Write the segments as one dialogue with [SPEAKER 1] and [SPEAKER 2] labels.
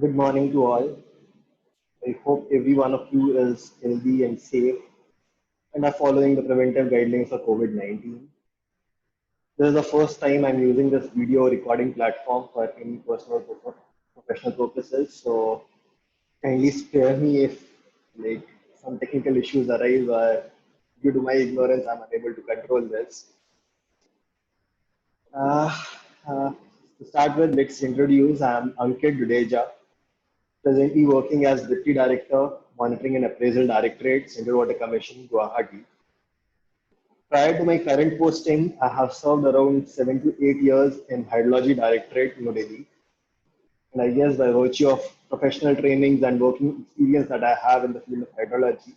[SPEAKER 1] Good morning to all. I hope every one of you is healthy and safe and are following the preventive guidelines for COVID 19. This is the first time I'm using this video recording platform for any personal or professional purposes. So kindly spare me if like some technical issues arise or due to my ignorance I'm unable to control this. Uh, uh, to start with, let's introduce I'm Ankit Dudeja, presently working as Deputy Director, Monitoring and Appraisal Directorate, Central Water Commission, Guwahati. Prior to my current posting, I have served around 7 to 8 years in Hydrology Directorate, New Delhi. And I guess by virtue of professional trainings and working experience that I have in the field of hydrology,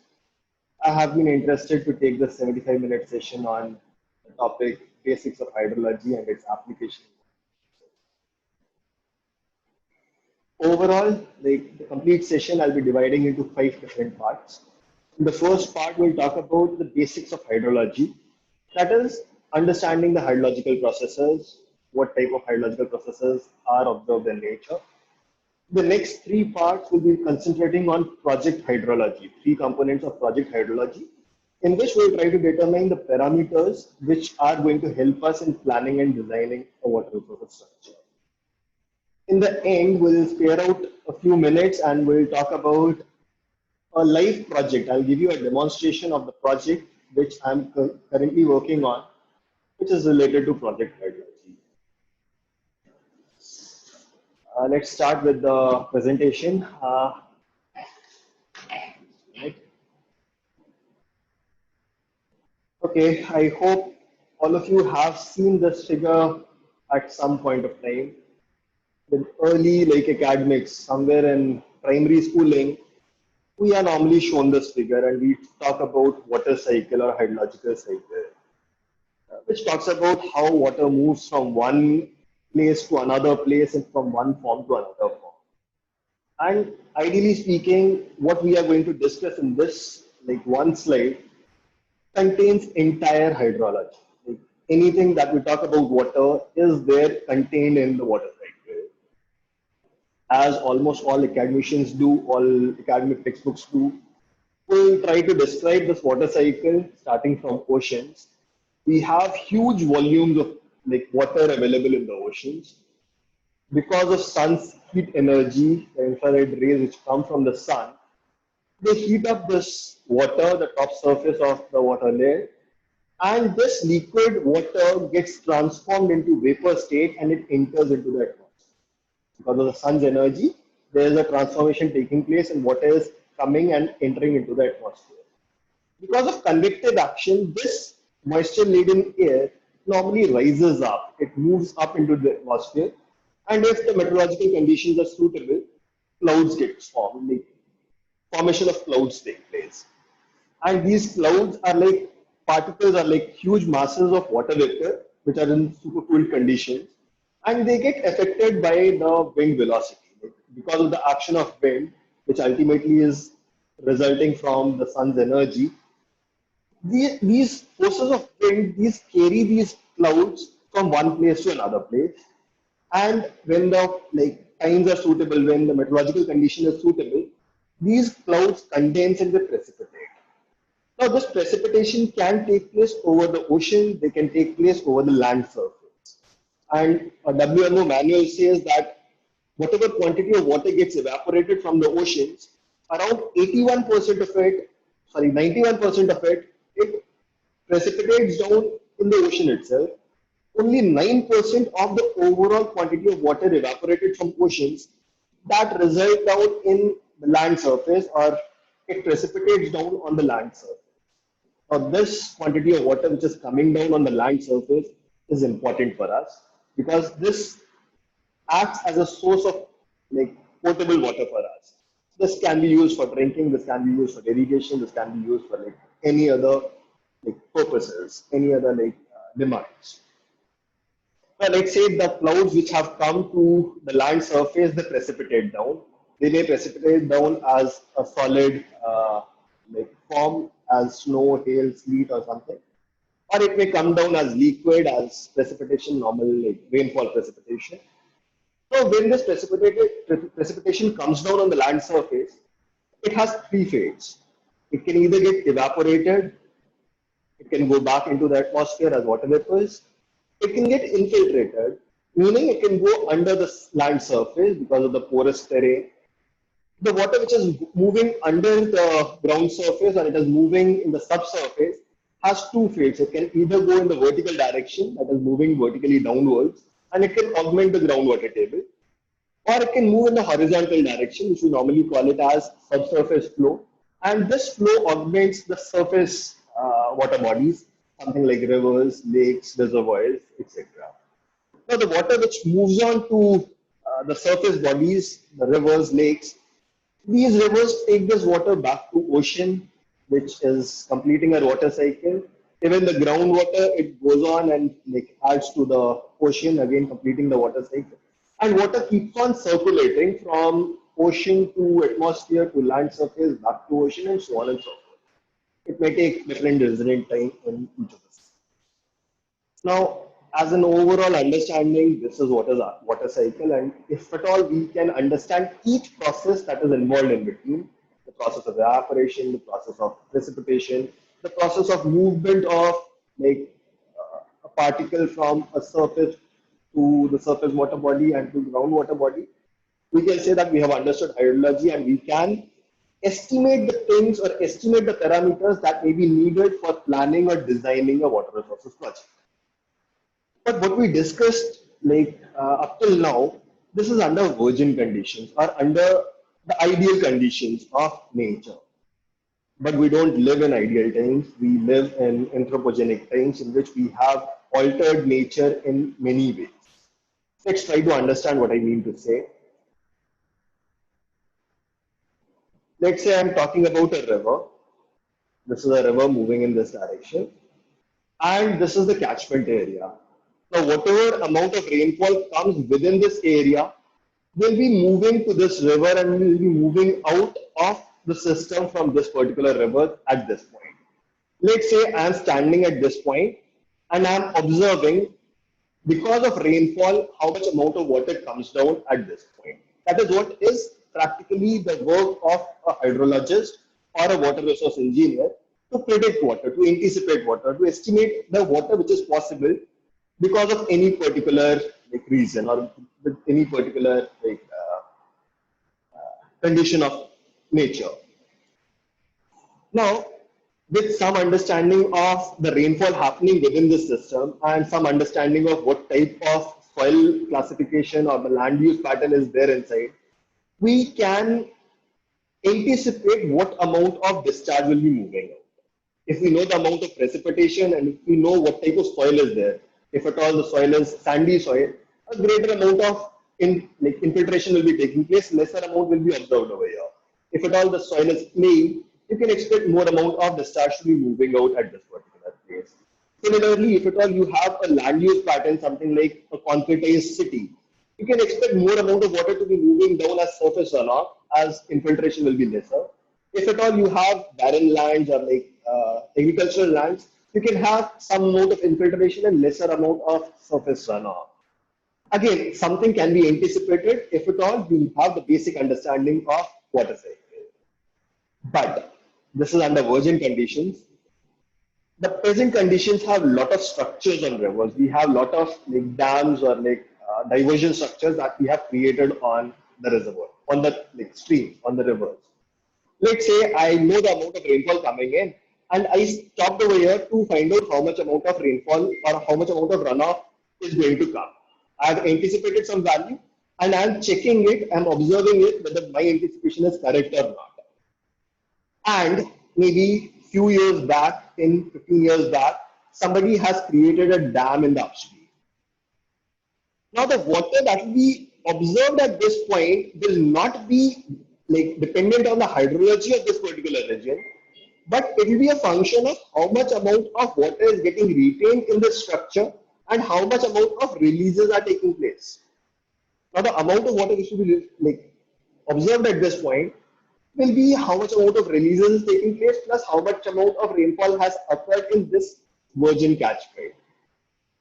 [SPEAKER 1] I have been interested to take the 75-minute session on the topic basics of hydrology and its application. Overall, the complete session I'll be dividing into 5 different parts. In the first part, we'll talk about the basics of hydrology. That is, understanding the hydrological processes, what type of hydrological processes are observed in nature. The next three parts will be concentrating on project hydrology, three components of project hydrology, in which we'll try to determine the parameters which are going to help us in planning and designing a water resource structure. In the end, we'll spare out a few minutes and we'll talk about a live project. I'll give you a demonstration of the project which I'm currently working on, which is related to project hydrology. Let's start with the presentation. Right. Okay, I hope all of you have seen this figure at some point of time. In early like academics, somewhere in primary schooling, we are normally shown this figure and we talk about water cycle or hydrological cycle, which talks about how water moves from one place to another place and from one form to another form. And ideally speaking, what we are going to discuss in this like one slide contains entire hydrology. Like anything that we talk about water is there contained in the water cycle. As almost all academicians do, all academic textbooks do, we'll try to describe this water cycle starting from oceans. We have huge volumes of like water available in the oceans because of sun's heat energy, the infrared rays which come from the sun. They heat up this water, the top surface of the water layer, and this liquid water gets transformed into vapor state and it enters into the atmosphere. Because of the sun's energy, there is a transformation taking place and water is coming and entering into the atmosphere. Because of convective action, this moisture laden air normally rises up. It moves up into the atmosphere. And if the meteorological conditions are suitable, clouds get formed. Like formation of clouds take place. And these clouds are like particles are like huge masses of water vapor which are in supercooled conditions and they get affected by the wind velocity because of the action of wind which ultimately is resulting from the sun's energy. These forces of wind, these carry these clouds from one place to another place. And when the like times are suitable, when the meteorological condition is suitable, these clouds condense and they precipitate. Now, this precipitation can take place over the ocean, they can take place over the land surface. And a WMO manual says that whatever quantity of water gets evaporated from the oceans, around 81% of it, sorry, 91% of it, it precipitates down in the ocean itself. Only 9% of the overall quantity of water evaporated from oceans that result down in the land surface or it precipitates down on the land surface. Now, this quantity of water which is coming down on the land surface is important for us because this acts as a source of like potable water for us. This can be used for drinking, this can be used for irrigation, this can be used for like any other like purposes, any other like demands. Well, let's say the clouds which have come to the land surface, they precipitate down. They may precipitate down as a solid like form, as snow, hail, sleet, or something, or it may come down as liquid, as precipitation, normal like rainfall precipitation. So when this precipitation comes down on the land surface, it has three fates. It can either get evaporated, it can go back into the atmosphere as water vapours, it can get infiltrated, meaning it can go under the land surface because of the porous terrain. The water which is moving under the ground surface and it is moving in the subsurface has two fates. It can either go in the vertical direction, that is moving vertically downwards, and it can augment the groundwater table, or it can move in the horizontal direction, which we normally call it as subsurface flow. And this flow augments the surface water bodies, something like rivers, lakes, reservoirs, etc. Now, the water which moves on to the surface bodies, the rivers, lakes, these rivers take this water back to ocean, which is completing a water cycle. Even the groundwater, it goes on and like adds to the ocean, again completing the water cycle. And water keeps on circulating from ocean to atmosphere to land surface, back to ocean, and so on and so forth. It may take different resident time in each of this. Now, as an overall understanding, this is what is a water cycle, and if at all we can understand each process that is involved in between, the process of evaporation, the process of precipitation, the process of movement of like a particle from a surface to the surface water body and to groundwater body, we can say that we have understood hydrology and we can estimate the things or estimate the parameters that may be needed for planning or designing a water resources project. But what we discussed, like up till now, this is under virgin conditions or under the ideal conditions of nature. But we don't live in ideal times. We live in anthropogenic times in which we have altered nature in many ways. Let's try to understand what I mean to say. Let's say I'm talking about a river. This is a river moving in this direction. And this is the catchment area. Now, whatever amount of rainfall comes within this area will be moving to this river and will be moving out of the system from this particular river at this point. Let's say I'm standing at this point and I'm observing because of rainfall how much amount of water comes down at this point. That is what is practically the work of a hydrologist or a water resource engineer to predict water, to anticipate water, to estimate the water which is possible because of any particular like reason or with any particular condition of nature. Now, with some understanding of the rainfall happening within the system and some understanding of what type of soil classification or the land use pattern is there inside, we can anticipate what amount of discharge will be moving out. If we know the amount of precipitation and if we know what type of soil is there, if at all the soil is sandy soil, a greater amount of infiltration will be taking place, lesser amount will be observed over here. If at all the soil is clean, you can expect more amount of discharge to be moving out at this particular place. Similarly, if at all you have a land use pattern, something like a concretized city, you can expect more amount of water to be moving down as surface runoff, as infiltration will be lesser. If at all you have barren lands or agricultural lands, you can have some amount of infiltration and lesser amount of surface runoff. Again, something can be anticipated if at all you have the basic understanding of water cycle. But this is under virgin conditions. The present conditions have a lot of structures on rivers. We have a lot of dams or diversion structures that we have created on the reservoir, on the stream, on the rivers. Let's say I know the amount of rainfall coming in and I stopped over here to find out how much amount of rainfall or how much amount of runoff is going to come. I've anticipated some value and I'm checking it, I'm observing it whether my anticipation is correct or not. And maybe few years back, 10, 15 years back, somebody has created a dam in the upstream. Now the water that will be observed at this point will not be dependent on the hydrology of this particular region, but it will be a function of how much amount of water is getting retained in the structure and how much amount of releases are taking place. Now the amount of water which will be observed at this point will be how much amount of releases is taking place plus how much amount of rainfall has occurred in this virgin catchment.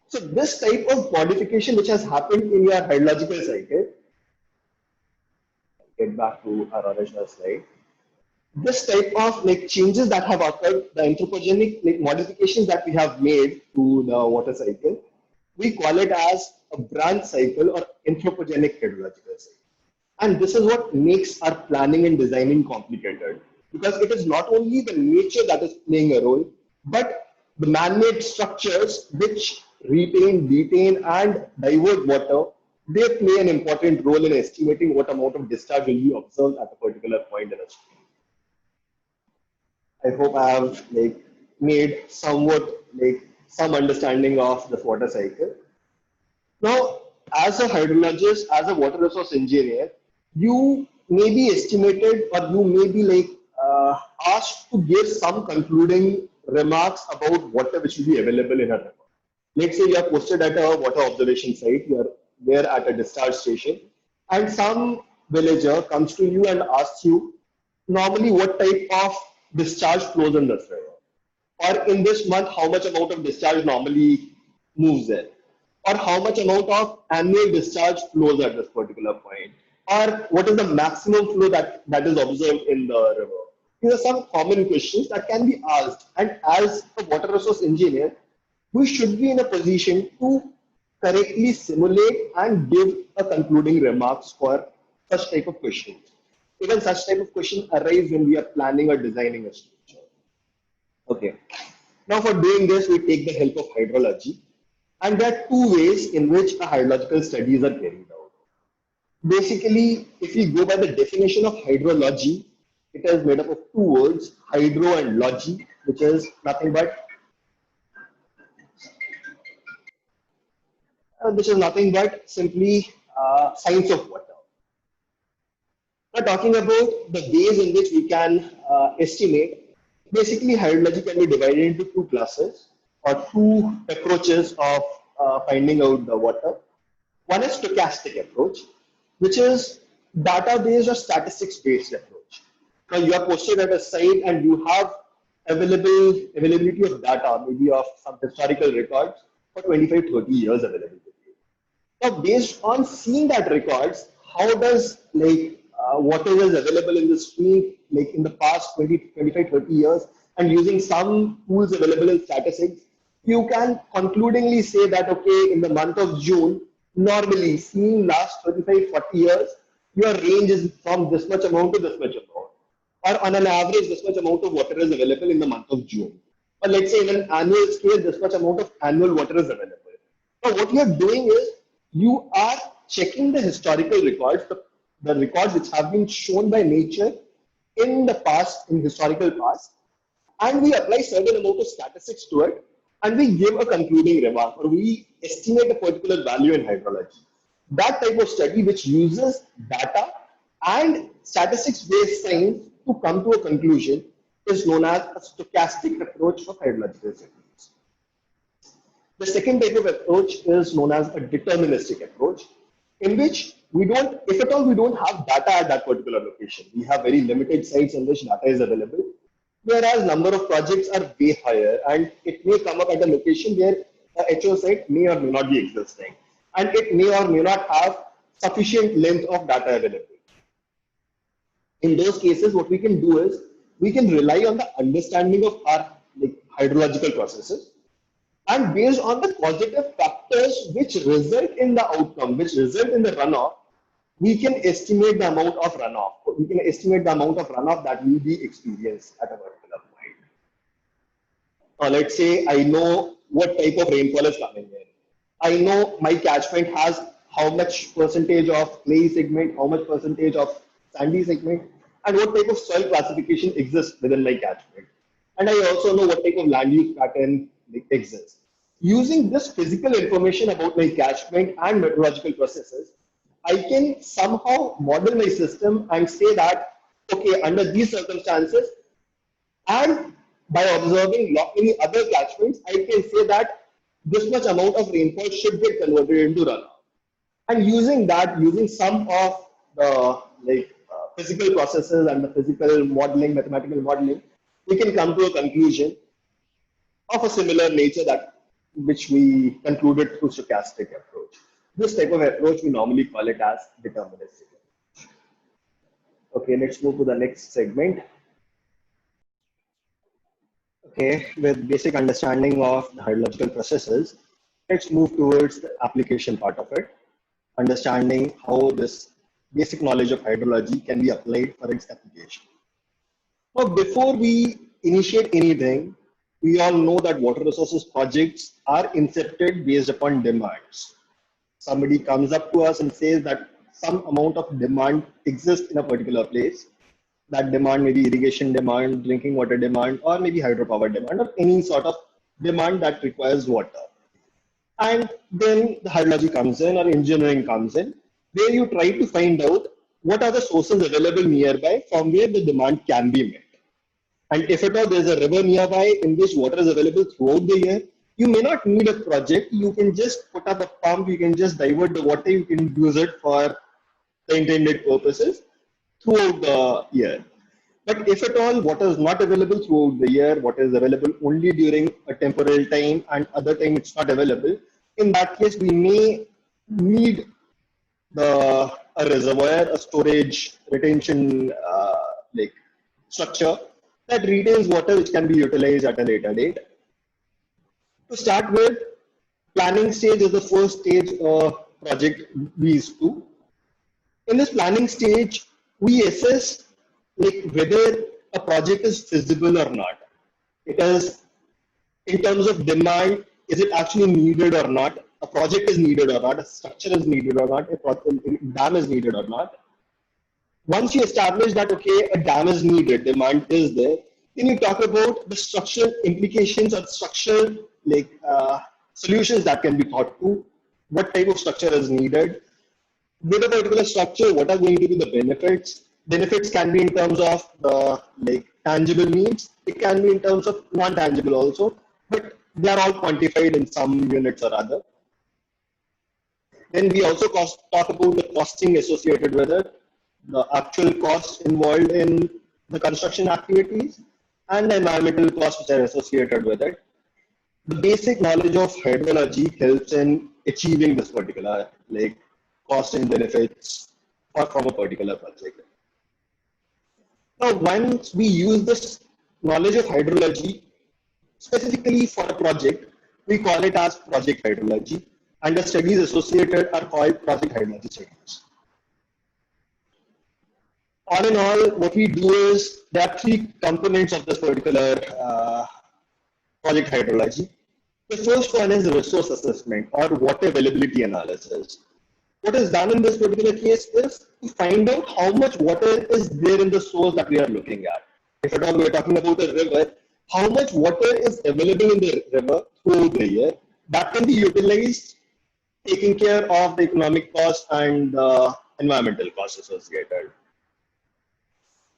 [SPEAKER 1] So this type of modification which has happened in your hydrological cycle get back to our original slide. This type of like changes that have occurred, the anthropogenic like modifications that we have made to the water cycle, we call it as a branch cycle or anthropogenic hydrological cycle. And this is what makes our planning and designing complicated because it is not only the nature that is playing a role, but the man-made structures which retain, detain, and divert water, they play an important role in estimating what amount of discharge will be observed at a particular point in a stream. I hope I have like made somewhat like some understanding of this water cycle. Now, as a hydrologist, as a water resource engineer, you may be estimated or you may be like asked to give some concluding remarks about water which will be available in a river. Let's say you are posted at a water observation site, you are there at a discharge station, and some villager comes to you and asks you normally what type of discharge flows in this river, or in this month how much amount of discharge normally moves there, or how much amount of annual discharge flows at this particular point, or what is the maximum flow that is observed in the river. These are some common questions that can be asked, and as a water resource engineer, we should be in a position to correctly simulate and give a concluding remarks for such type of questions. Even such type of questions arise when we are planning or designing a structure. Okay. Now for doing this, we take the help of hydrology. And there are two ways in which hydrological studies are carried out. Basically, if you go by the definition of hydrology, it is made up of two words, hydro and logy, which is nothing but simply science of water. Now talking about the ways in which we can estimate, basically hydrology can be divided into two classes or two approaches of finding out the water. One is stochastic approach, which is data-based or statistics-based approach. Now you are posted at a site and you have availability of data, maybe of some historical records for 25, 30 years available. Now, based on seeing that records, how does like whatever is available in the stream, like in the past 20, 25, 30 years, and using some tools available in statistics, you can concludingly say that, okay, in the month of June, normally seeing last 35, 40 years, your range is from this much amount to this much amount. Or on an average, this much amount of water is available in the month of June. Or let's say in an annual scale, this much amount of annual water is available. Now, what you are doing is, you are checking the historical records, the records which have been shown by nature in the past, in historical past, and we apply certain amount of statistics to it, and we give a concluding remark, or we estimate a particular value in hydrology. That type of study which uses data and statistics-based science to come to a conclusion is known as a stochastic approach of hydrological studies. The second type of approach is known as a deterministic approach, in which we don't, if at all we don't have data at that particular location. We have very limited sites in which data is available, whereas number of projects are way higher, and it may come up at a location where a HO site may or may not be existing, and it may or may not have sufficient length of data available. In those cases, what we can do is we can rely on the understanding of our hydrological processes, and based on the positive factors which result in the outcome, which result in the runoff, we can estimate the amount of runoff. We can estimate the amount of runoff that will be experienced at a particular point. Let's say I know what type of rainfall is coming in. I know my catchment has how much percentage of clay segment, how much percentage of sandy segment, and what type of soil classification exists within my catchment. And I also know what type of land use pattern exists. Using this physical information about my catchment and meteorological processes, I can somehow model my system and say that, okay, under these circumstances, and by observing many other catchments, I can say that this much amount of rainfall should get converted into runoff. And using that, using some of the physical processes and the physical modeling, mathematical modeling, we can come to a conclusion of a similar nature that which we concluded through stochastic approach. This type of approach we normally call it as deterministic approach. Okay, let's move to the next segment. Okay, with basic understanding of the hydrological processes, let's move towards the application part of it, understanding how this basic knowledge of hydrology can be applied for its application. Now, before we initiate anything, we all know that water resources projects are incepted based upon demands. Somebody comes up to us and says that some amount of demand exists in a particular place. That demand may be irrigation demand, drinking water demand, or maybe hydropower demand, or any sort of demand that requires water. And then the hydrology comes in or engineering comes in, where you try to find out what are the sources available nearby from where the demand can be met. And if at all there's a river nearby in which water is available throughout the year, you may not need a project. You can just put up a pump, you can just divert the water, you can use it for the intended purposes throughout the year. But if at all water is not available throughout the year, water is available only during a temporal time and other time it's not available, in that case we may need a reservoir, a storage retention like structure that retains water which can be utilized at a later date. To start with, planning stage is the first stage a project we used to. In this planning stage, we assess like whether a project is feasible or not. It is in terms of demand, is it actually needed or not? A project is needed or not? A structure is needed or not? A dam is needed or not? Once you establish that okay, a dam is needed, demand is there, then you talk about the structural implications or structural like solutions that can be thought to. What type of structure is needed? With a particular structure, what are going to be the benefits? Benefits can be in terms of the like tangible means. It can be in terms of non-tangible also, but they are all quantified in some units or other. Then we also talk about the costing associated with it, the actual costs involved in the construction activities, and the environmental costs which are associated with it. The basic knowledge of hydrology helps in achieving this particular like cost and benefits from a particular project. Now, once we use this knowledge of hydrology specifically for a project, we call it as project hydrology, and the studies associated are called project hydrology studies. All in all, what we do is there are three components of this particular project hydrology. The first one is resource assessment or water availability analysis. What is done in this particular case is to find out how much water is there in the source that we are looking at. If at all we are talking about a river, how much water is available in the river throughout the year that can be utilized, taking care of the economic cost and environmental costs associated.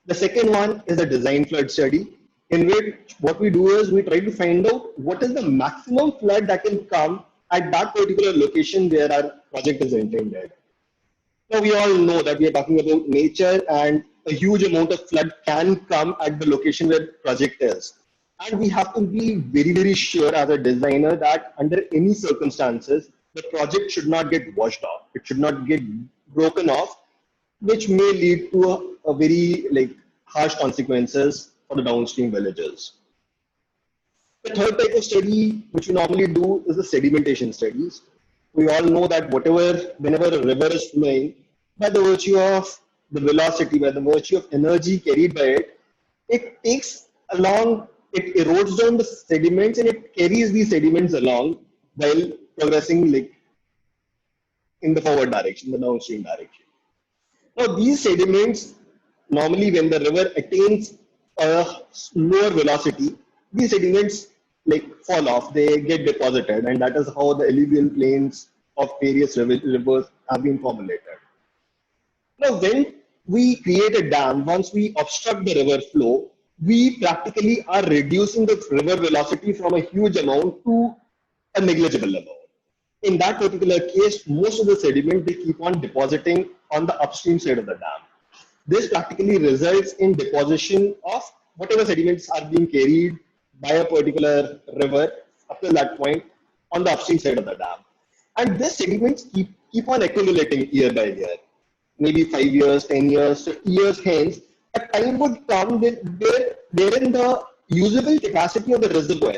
[SPEAKER 1] The second one is a design flood study, in which what we do is we try to find out what is the maximum flood that can come at that particular location where our project is intended. Now we all know that we are talking about nature and a huge amount of flood can come at the location where the project is. And we have to be very, very sure as a designer that under any circumstances, the project should not get washed off. It should not get broken off, which may lead to a very like harsh consequences for the downstream villages. The third type of study which we normally do is the sedimentation studies. We all know that whenever a river is flowing, by the virtue of the velocity, by the virtue of energy carried by it, it takes along, it erodes down the sediments and it carries these sediments along while progressing like in the forward direction, the downstream direction. Now, these sediments, normally when the river attains a lower velocity, these sediments like fall off, they get deposited, and that is how the alluvial plains of various rivers have been formulated. Now, when we create a dam, once we obstruct the river flow, we practically are reducing the river velocity from a huge amount to a negligible amount. In that particular case, most of the sediment they keep on depositing on the upstream side of the dam. This practically results in deposition of whatever sediments are being carried by a particular river up to that point on the upstream side of the dam. And these sediments keep on accumulating year by year. maybe 5 years, 10 years, 50 years hence, a time would come wherein the usable capacity of the reservoir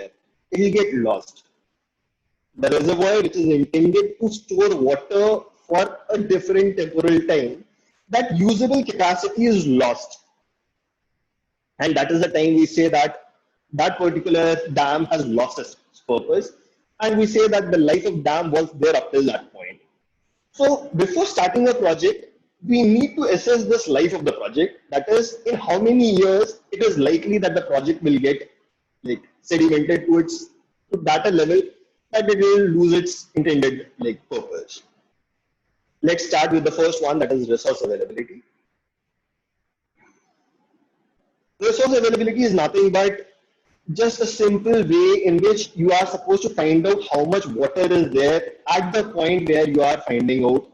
[SPEAKER 1] will get lost. The reservoir, which is intended to store water for a different temporal time, that usable capacity is lost. And that is the time we say that that particular dam has lost its purpose. And we say that the life of dam was there up till that point. So before starting a project, we need to assess this life of the project. That is, in how many years it is likely that the project will get like sedimented to that a level that it will lose its intended like purpose. Let's start with the first one, that is resource availability. Resource availability is nothing but just a simple way in which you are supposed to find out how much water is there at the point where you are finding out,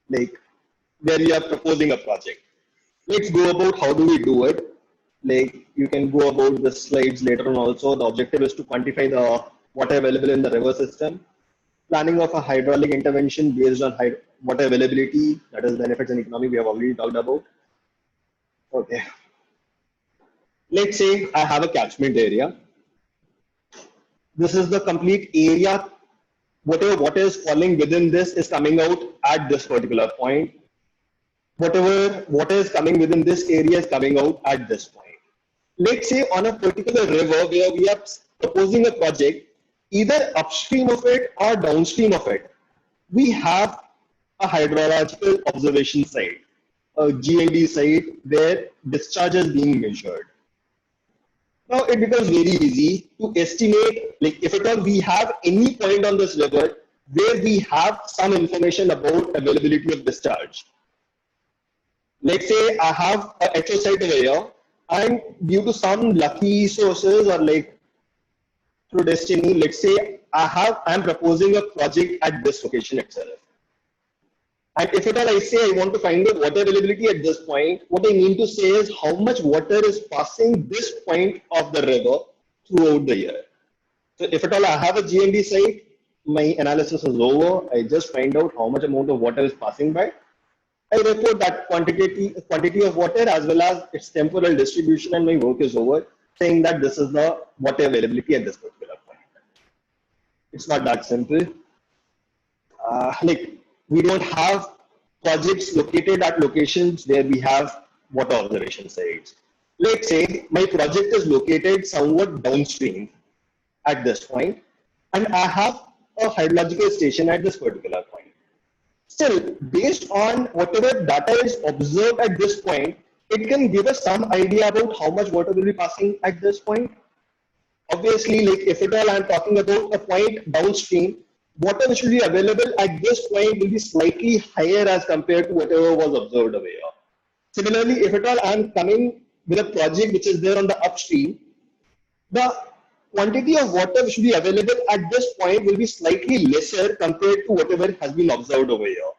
[SPEAKER 1] like where you are proposing a project. Let's go about how do we do it. Like you can go about the slides later on also. The objective is to quantify the water available in the river system. Planning of a hydraulic intervention based on water availability, that is benefits and economy, we have already talked about. Okay. Let's say I have a catchment area. This is the complete area. Whatever water is falling within this is coming out at this particular point. Whatever water is coming within this area is coming out at this point. Let's say on a particular river where we are proposing a project, either upstream of it or downstream of it, we have a hydrological observation site, a GND site where discharge is being measured. Now it becomes very easy to estimate, like if at all we have any point on this river where we have some information about availability of discharge. Let's say I have a HO site over here, and due to some lucky sources or like through destiny, let's say I'm proposing a project at this location itself. And if at all I say I want to find out water availability at this point, what I mean to say is how much water is passing this point of the river throughout the year. So if at all I have a GND site, my analysis is over. I just find out how much amount of water is passing by. I report that quantity of water as well as its temporal distribution, and my work is over, saying that this is the water availability at this particular point. It's not that simple. Like we don't have projects located at locations where we have water observation sites. Let's say my project is located somewhat downstream at this point, and I have a hydrological station at this particular point. Still, based on whatever data is observed at this point, it can give us some idea about how much water will be passing at this point. Obviously, like if at all I'm talking about a point downstream, water which will be available at this point will be slightly higher as compared to whatever was observed over here. Similarly, if at all I'm coming with a project which is there on the upstream, the quantity of water which will be available at this point will be slightly lesser compared to whatever has been observed over here.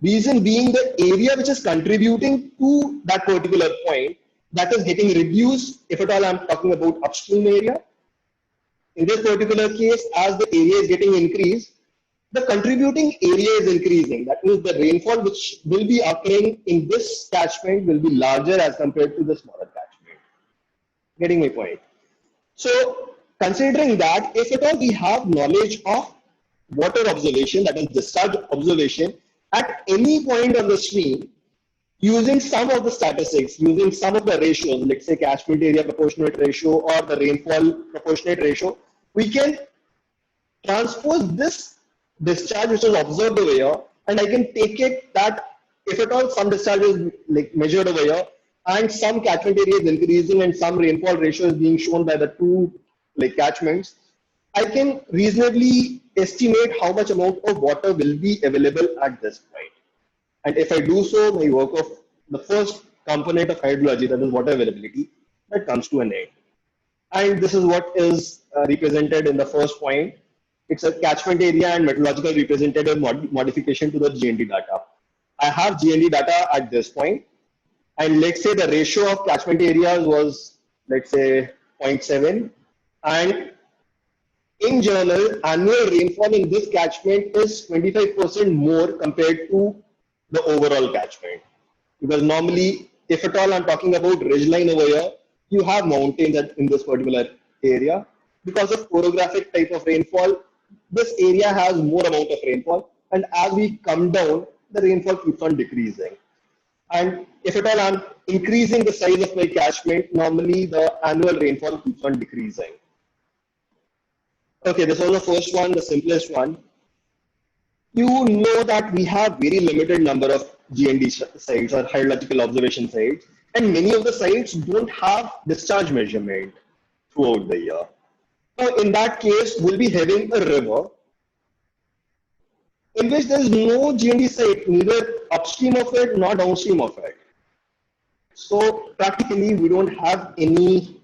[SPEAKER 1] Reason being the area which is contributing to that particular point, that is getting reduced if at all I'm talking about upstream area. In this particular case, as the area is getting increased, the contributing area is increasing. That means the rainfall which will be occurring in this catchment will be larger as compared to the smaller catchment. Getting my point? So considering that, if at all we have knowledge of water observation, that is discharge observation, at any point on the stream, using some of the statistics, using some of the ratios, let's say catchment area proportionate ratio or the rainfall proportionate ratio, we can transpose this discharge which is observed over here, and I can take it that if at all some discharge is like measured over here and some catchment area is increasing and some rainfall ratio is being shown by the two like catchments, I can reasonably estimate how much amount of water will be available at this point. And if I do so, my work of the first component of hydrology, that is water availability, that comes to an end. And this is what is represented in the first point. It's a catchment area and methodological representative modification to the GND data. I have GND data at this point, and let's say the ratio of catchment areas was, let's say, 0.7, and in general, annual rainfall in this catchment is 25% more compared to the overall catchment. Because normally, if at all I'm talking about ridgeline over here, you have mountains in this particular area. Because of orographic type of rainfall, this area has more amount of rainfall, and as we come down, the rainfall keeps on decreasing. And if at all I'm increasing the size of my catchment, normally the annual rainfall keeps on decreasing. Okay, this was the first one, the simplest one. You know that we have very limited number of GND sites or hydrological observation sites, and many of the sites don't have discharge measurement throughout the year. So in that case, we'll be having a river in which there is no GND site, neither upstream of it nor downstream of it. So practically, we don't have any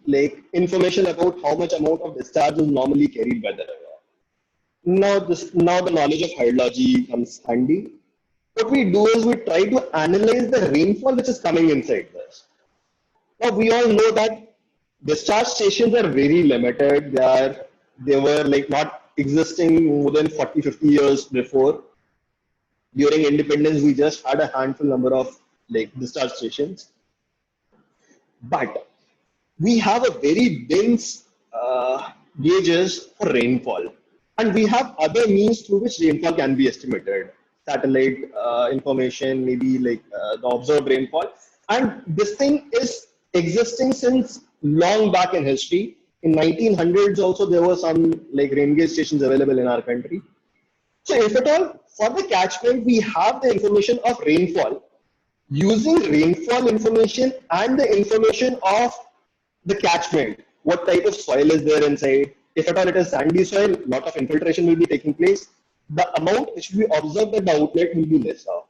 [SPEAKER 1] information about how much amount of discharge is normally carried by the river. Now the knowledge of hydrology comes handy. What we do is we try to analyze the rainfall which is coming inside this. Now we all know that discharge stations are very limited. They were not existing more than 40-50 years before. During independence, we just had a handful number of discharge stations. But we have a very dense gauges for rainfall. And we have other means through which rainfall can be estimated. Satellite information, maybe the observed rainfall. And this thing is existing since long back in history. In 1900s also there were some rain gauge stations available in our country. So if at all, for the catchment, we have the information of rainfall. Using rainfall information and the information of the catchment, what type of soil is there inside. If at all it is sandy soil, a lot of infiltration will be taking place. The amount which we observe at the outlet will be lesser.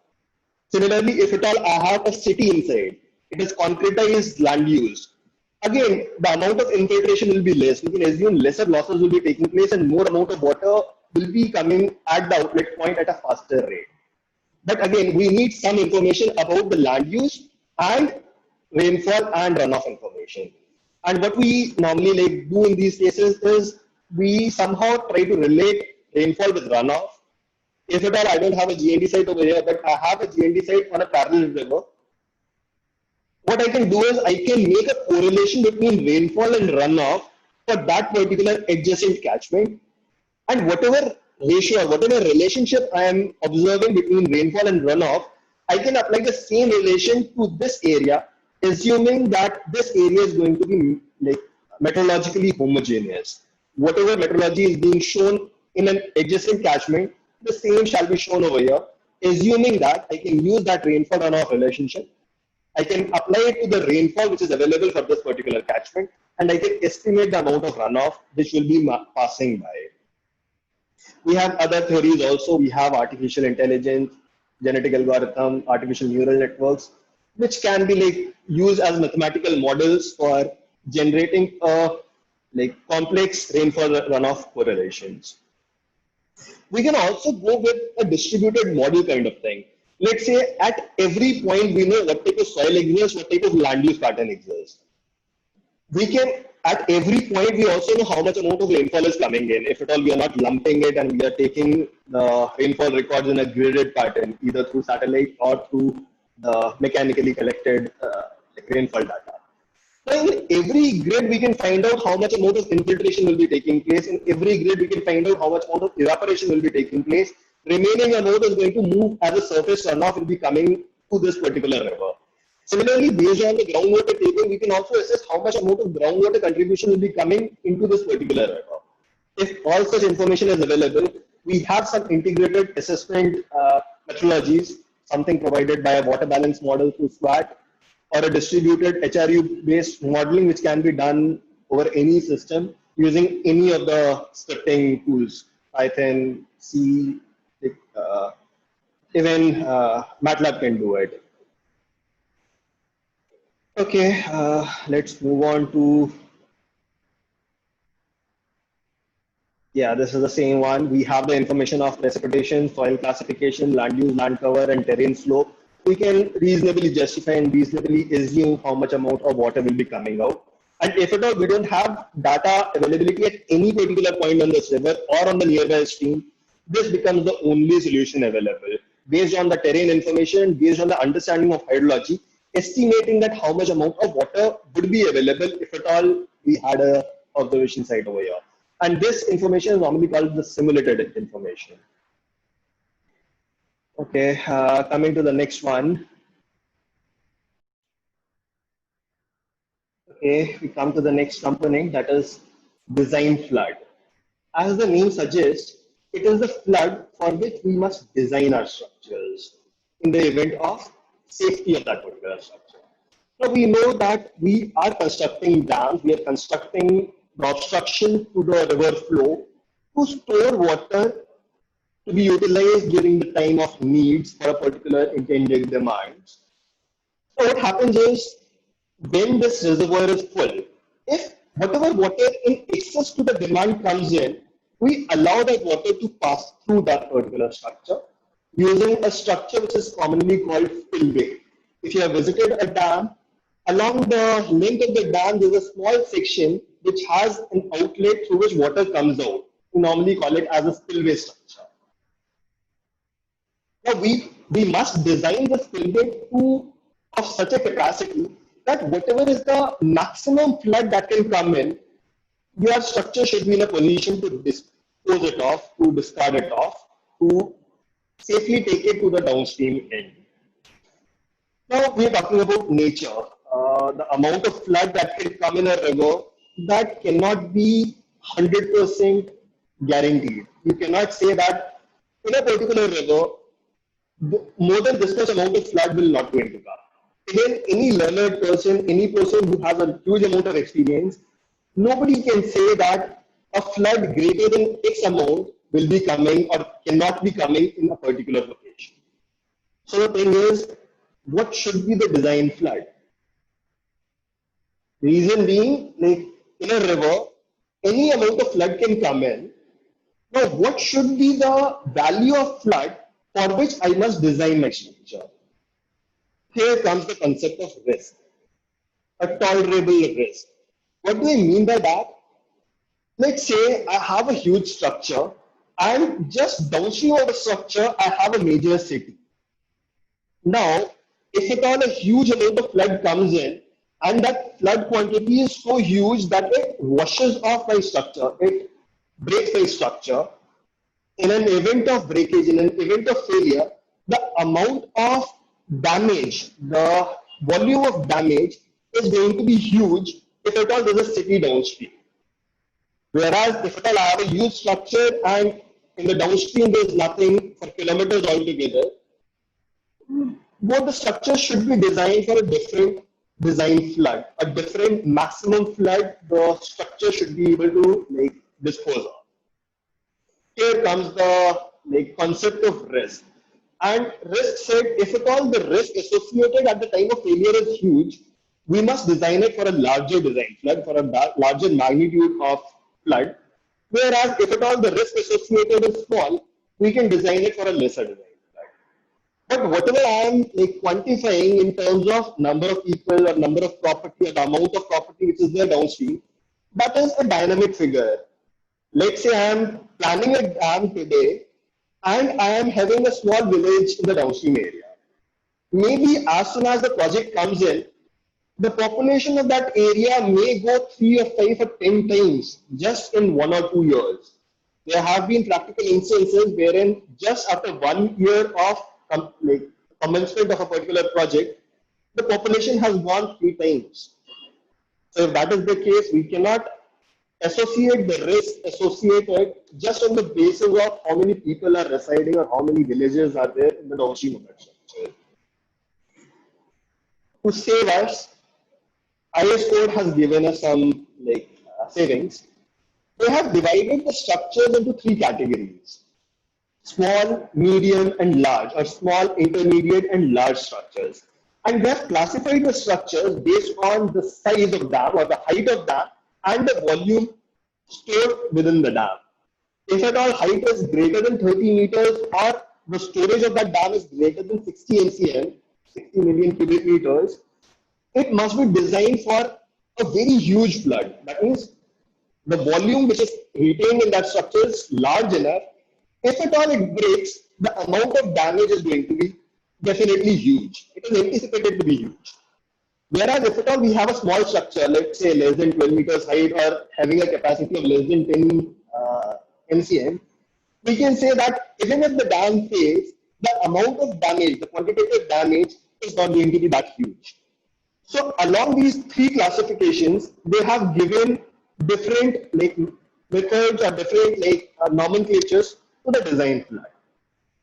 [SPEAKER 1] Similarly, if at all I have a city inside, it is concretized land use. Again, the amount of infiltration will be less. We can assume lesser losses will be taking place and more amount of water will be coming at the outlet point at a faster rate. But again, we need some information about the land use and rainfall and runoff information. And what we normally do in these cases is we somehow try to relate rainfall with runoff. If at all I don't have a GND site over here, but I have a GND site on a parallel river, what I can do is I can make a correlation between rainfall and runoff for that particular adjacent catchment. And whatever ratio, whatever relationship I am observing between rainfall and runoff, I can apply the same relation to this area, assuming that this area is going to be meteorologically homogeneous. Whatever meteorology is being shown in an adjacent catchment, the same shall be shown over here, assuming that I can use that rainfall runoff relationship. I can apply it to the rainfall which is available for this particular catchment, and I can estimate the amount of runoff which will be passing by. We have other theories also. We have artificial intelligence, genetic algorithm, artificial neural networks, which can be used as mathematical models for generating complex rainfall runoff correlations. We can also go with a distributed model kind of thing. Let's say at every point we know what type of soil exists, what type of land use pattern exists. We can, at every point, we also know how much amount of rainfall is coming in. If at all we are not lumping it and we are taking the rainfall records in a gridded pattern, either through satellite or through the mechanically collected rainfall data. So in every grid, we can find out how much amount of infiltration will be taking place. In every grid, we can find out how much amount of evaporation will be taking place. Remaining amount is going to move as a surface runoff will be coming to this particular river. Similarly, based on the groundwater table, we can also assess how much amount of groundwater contribution will be coming into this particular river. If all such information is available, we have some integrated assessment methodologies, something provided by a water balance model through SWAT, or a distributed HRU-based modeling, which can be done over any system using any of the scripting tools, Python, C, even MATLAB can do it. Okay, let's move on to, this is the same one. We have the information of precipitation, soil classification, land use, land cover, and terrain slope. We can reasonably justify and reasonably assume how much amount of water will be coming out. And if at all we don't have data availability at any particular point on this river or on the nearby stream, this becomes the only solution available. based on the terrain information, based on the understanding of hydrology, estimating that how much amount of water would be available if at all we had a observation site over here. And this information is normally called the simulated information. Okay, coming to the next one. Okay, we come to the next component, that is design flood. As the name suggests, it is the flood for which we must design our structures in the event of safety of that particular structure. Now we know that we are constructing dams, we are constructing the obstruction to the river flow to store water to be utilized during the time of needs for a particular intended demand. So what happens is, when this reservoir is full, if whatever water in excess to the demand comes in, we allow that water to pass through that particular structure using a structure which is commonly called spillway. If you have visited a dam, along the length of the dam, there's a small section which has an outlet through which water comes out. We normally call it as a spillway structure. Now we must design the spillway to of such a capacity that whatever is the maximum flood that can come in, your structure should be in a position to dispose it off, to discard it off, to safely take it to the downstream end. Now we are talking about nature. The amount of flood that can come in a river, that cannot be 100% guaranteed. You cannot say that in a particular river, more than this much amount of flood will not going to come. Again, any learned person, any person who has a huge amount of experience, nobody can say that a flood greater than X amount will be coming or cannot be coming in a particular location. So the thing is, what should be the design flood? Reason being, like in a river, any amount of flood can come in. Now, what should be the value of flood for which I must design my structure? Here comes the concept of risk, a tolerable risk. What do I mean by that? Let's say I have a huge structure and just downstream of the structure, I have a major city. Now, if at all a huge amount of flood comes in and that flood quantity is so huge that it washes off my structure, it breaks my structure, in an event of breakage, in an event of failure, the amount of damage, the volume of damage is going to be huge if at all there's a city downstream. Whereas if at all I have a huge structure and in the downstream there's nothing for kilometers altogether, both the structures should be designed for a different design flood, a different maximum flood the structure should be able to dispose of. Here comes the concept of risk. And risk said, if at all the risk associated at the time of failure is huge, we must design it for a larger design flood, for a larger magnitude of flood. Whereas if at all the risk associated is small, we can design it for a lesser design flood. But whatever I am quantifying in terms of number of people or number of property or the amount of property which is there downstream, that is a dynamic figure. Let's say I am planning a dam today and I am having a small village in the downstream area. Maybe as soon as the project comes in, the population of that area may go 3 or 5 or 10 times just in 1 or 2 years. There have been practical instances wherein just after 1 year of commencement of a particular project, the population has gone 3 times. So if that is the case, we cannot associate the risk associated just on the basis of how many people are residing or how many villages are there in the downstream of that structure. To save us, IS code has given us some savings. They have divided the structures into 3 categories: small, medium, and large, or small, intermediate, and large structures. And they have classified the structures based on the size of dam or the height of dam and the volume stored within the dam. If at all height is greater than 30 meters or the storage of that dam is greater than 60 MCM, 60 million cubic meters, it must be designed for a very huge flood. That means the volume which is retained in that structure is large enough. If at all it breaks, the amount of damage is going to be definitely huge. It is anticipated to be huge. Whereas if at all we have a small structure, let's say less than 12 meters height or having a capacity of less than 10 MCM, we can say that even if the dam fails, the amount of damage, the quantitative damage is not going to be that huge. So along these three classifications, they have given different like methods or different like nomenclatures to the design flood.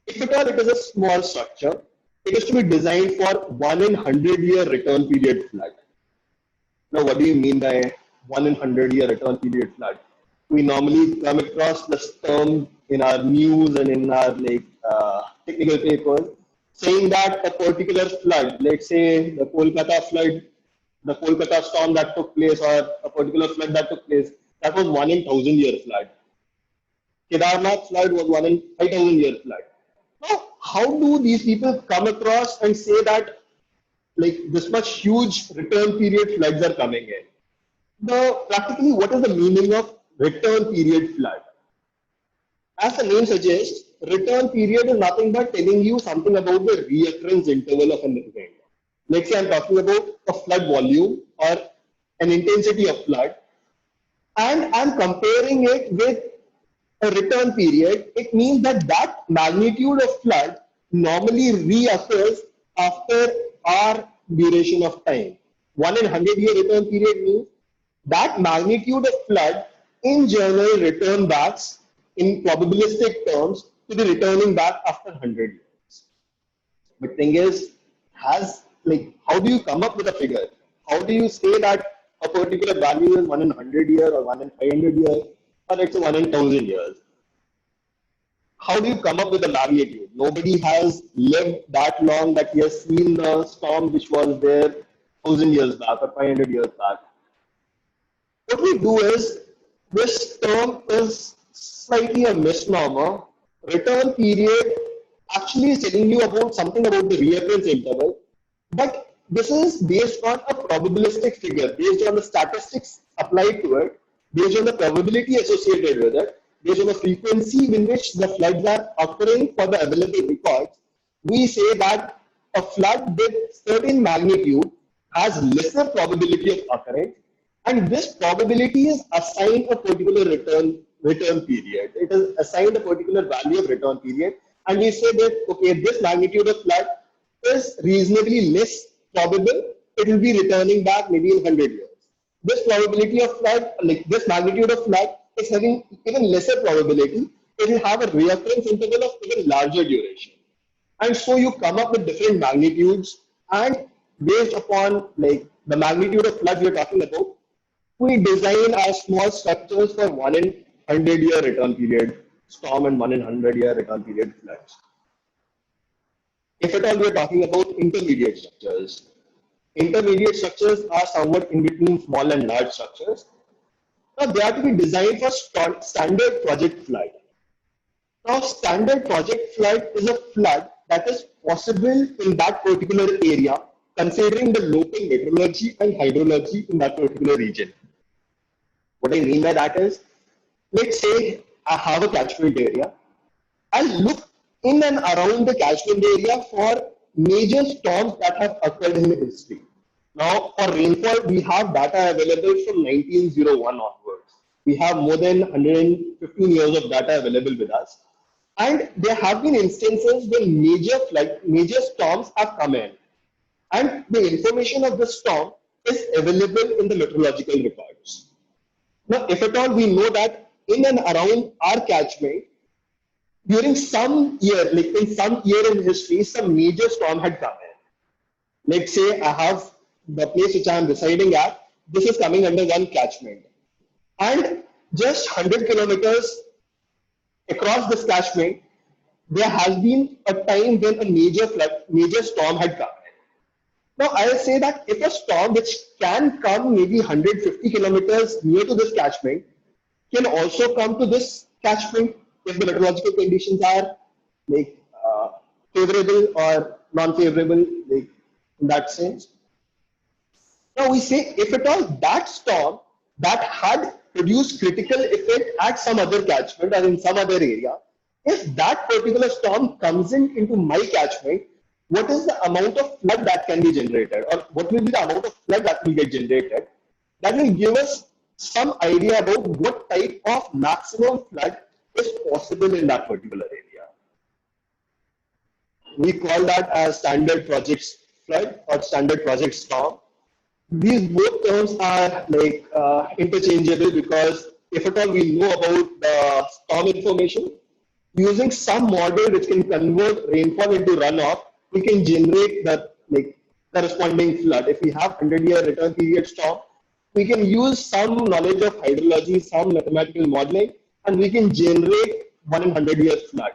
[SPEAKER 1] If at all it is a small structure, it is to be designed for 1 in 100 year return period flood. Now, what do you mean by 1 in 100 year return period flood? We normally come across this term in our news and in our like technical papers, saying that a particular flood, let's say the Kolkata flood, the Kolkata storm that took place, or a particular flood that took place, that was 1 in 1,000 year flood. Kedarnath flood was 1 in 5,000 year flood. Now, how do these people come across and say that like this much huge return period floods are coming in? Practically, what is the meaning of return period flood? As the name suggests, return period is nothing but telling you something about the reoccurrence interval of an event. Let's say I'm talking about a flood volume or an intensity of flood, and I'm comparing it with a return period. It means that that magnitude of flood normally reoccurs after our duration of time. 1 in 100 year return period means that magnitude of flood in general return backs in probabilistic terms to be returning back after 100 years. But thing is, has like how do you come up with a figure? How do you say that a particular value is 1 in 100 year or 1 in 500 year or it's 1 in 1,000 years? How do you come up with a magnitude? Nobody has lived that long that he has seen the storm which was there 1,000 years back or 500 years back. What we do is, this term is slightly a misnomer. Return period actually is telling you about something about the reoccurrence interval, but this is based on a probabilistic figure, based on the statistics applied to it, based on the probability associated with it, based on the frequency in which the floods are occurring for the available records. We say that a flood with certain magnitude has lesser probability of occurrence, and this probability is assigned a particular return period. It is assigned a particular value of return period, and we say that okay, this magnitude of flood is reasonably less probable. It will be returning back maybe in 100 years. This probability of flood, like this magnitude of flood, is having even lesser probability. It will have a reoccurrence interval of even larger duration. And so you come up with different magnitudes, and based upon like the magnitude of flood we're talking about, we design our small structures for 1 in 100 year return period storm and 1 in 100 year return period floods. If at all we're talking about intermediate structures are somewhat in between small and large structures. Now they are to be designed for standard project flood. Now standard project flood is a flood that is possible in that particular area considering the local meteorology and hydrology in that particular region. What I mean by that is, let's say I have a catchment area. I'll look in and around the catchment area for major storms that have occurred in history. Now, for rainfall, we have data available from 1901 onwards. We have more than 115 years of data available with us. And there have been instances when major storms have come in. And the information of the storm is available in the meteorological records. Now, if at all we know that in and around our catchment, during some year, like in some year in history, some major storm had come in. Let's say I have the place which I am residing at, this is coming under one catchment. And just 100 kilometers across this catchment, there has been a time when a major storm had come in. Now, I'll say that if a storm which can come maybe 150 kilometers near to this catchment can also come to this catchment if the meteorological conditions are like favorable or non-favorable, like in that sense. Now we say if at all that storm that had produced critical effect at some other catchment or in some other area if that particular storm comes into my catchment, what is the amount of flood that can be generated, or what will be the amount of flood that will get generated? That will give us some idea about what type of maximum flood is possible in that particular area. We call that as standard project flood or standard project storm. These both terms are like interchangeable, because if at all we know about the storm information, using some model which can convert rainfall into runoff, we can generate the like corresponding flood. If we have 100-year return period storm, we can use some knowledge of hydrology, some mathematical modeling, and we can generate 100-year flood.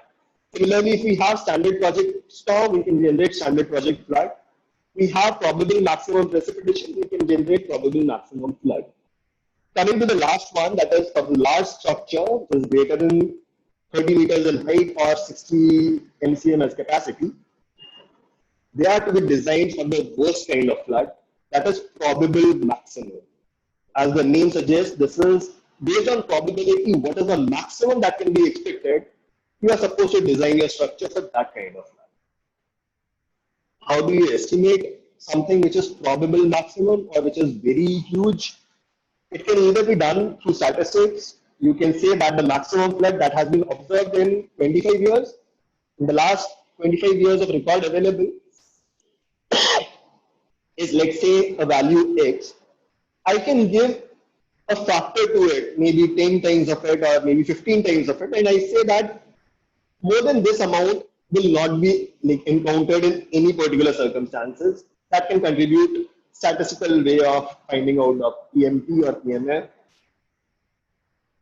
[SPEAKER 1] Similarly, if we have standard project storm, we can generate standard project flood. We have probable maximum precipitation, we can generate probable maximum flood. Coming to the last one, that is a large structure which is greater than 30 meters in height or 60 MCM as capacity. They are to be designed for the worst kind of flood, that is probable maximum. As the name suggests, this is based on probability, what is the maximum that can be expected. You are supposed to design your structure for that kind of flood. How do you estimate something which is probable maximum or which is very huge? It can either be done through statistics. You can say that the maximum flood that has been observed in 25 years, in the last 25 years of record available, is, let's say, a value X. I can give a factor to it, maybe 10 times of it or maybe 15 times of it, and I say that more than this amount will not be like encountered in any particular circumstances. That can contribute statistical way of finding out the PMP or PMF.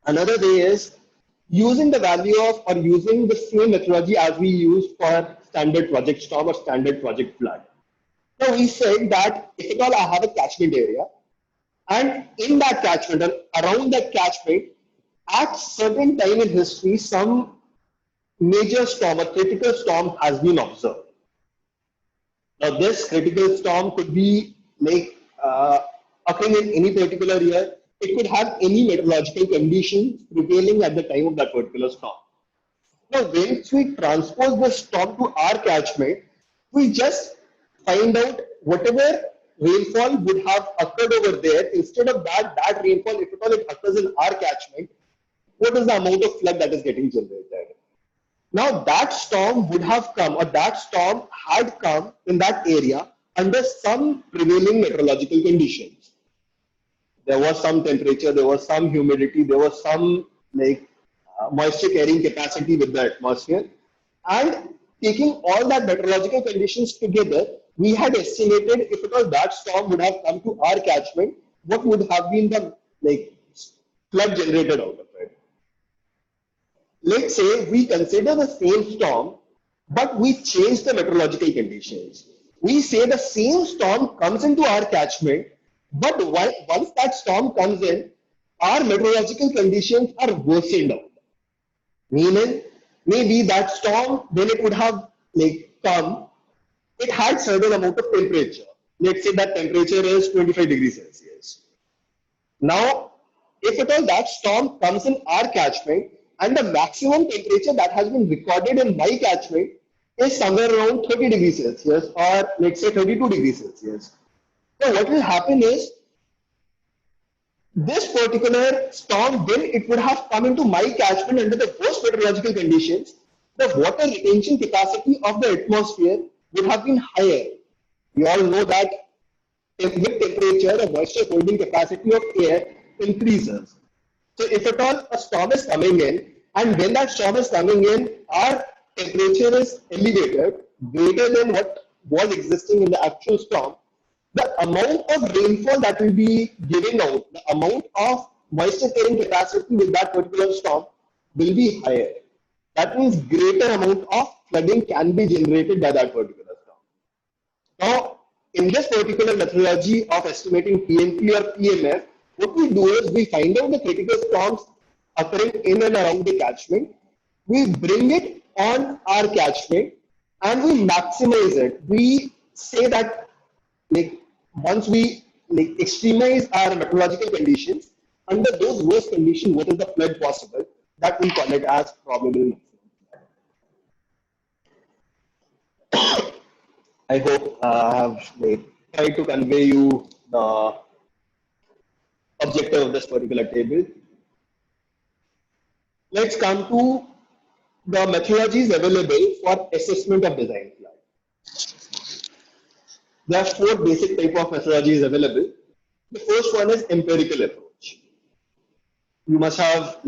[SPEAKER 1] Another way is using the value of or using the same methodology as we use for standard project storm or standard project flood. Now we said that if at all I have a catchment area, and in that catchment and around that catchment, at certain time in history, some major storm, a critical storm has been observed. Now this critical storm could be like occurring in any particular year. It could have any meteorological conditions prevailing at the time of that particular storm. Now when we transpose the storm to our catchment, we just find out whatever rainfall would have occurred over there. Instead of that rainfall, if at all it occurs in our catchment, what is the amount of flood that is getting generated? Now that storm would have come, or that storm had come in that area under some prevailing meteorological conditions. There was some temperature, there was some humidity, there was some like moisture carrying capacity with the atmosphere. And taking all that meteorological conditions together, we had estimated if it was that storm would have come to our catchment, what would have been the like flood generated out of it. Let's say we consider the same storm, but we change the meteorological conditions. We say the same storm comes into our catchment, but once that storm comes in, our meteorological conditions are worsened out. Meaning, maybe that storm, when it would have like come, it had certain amount of temperature. Let's say that temperature is 25 degrees Celsius. Now, if at all that storm comes in our catchment, and the maximum temperature that has been recorded in my catchment is somewhere around 30 degrees Celsius, or let's say 32 degrees Celsius. So what will happen is, this particular storm, when it would have come into my catchment under the worst meteorological conditions, the water retention capacity of the atmosphere would have been higher. We all know that with temperature, the moisture holding capacity of air increases. So if at all a storm is coming in, and when that storm is coming in, our temperature is elevated, greater than what was existing in the actual storm, the amount of rainfall that will be giving out, the amount of moisture carrying capacity with that particular storm will be higher. That means greater amount of flooding can be generated by that particular storm. Now, in this particular methodology of estimating PMP or PMF, what we do is we find out the critical storms occurring in and around the catchment. We bring it on our catchment and we maximize it. We say that like once we like extremize our meteorological conditions, under those worst conditions, what is the flood possible? That we call it as probable maximum. I hope I have tried to convey you the objective of this particular table. Let's come to the methodologies available for assessment of design flaw. There are four basic type of methodologies available. The first one is empirical approach. You must have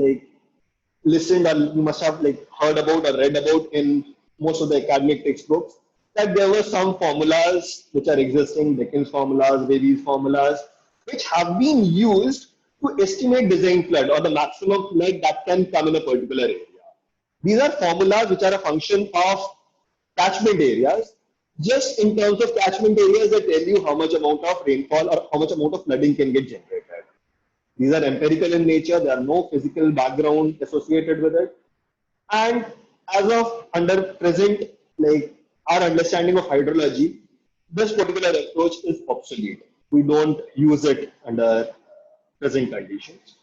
[SPEAKER 1] listened or you must have heard about or read about in most of the academic textbooks that there were some formulas which are existing, Dickens formulas, Davies formulas, which have been used to estimate design flood or the maximum flood that can come in a particular area. These are formulas which are a function of catchment areas. Just in terms of catchment areas, they tell you how much amount of rainfall or how much amount of flooding can get generated. These are empirical in nature. There are no physical background associated with it. And as of under present, our understanding of hydrology, this particular approach is obsolete. We don't use it under present conditions.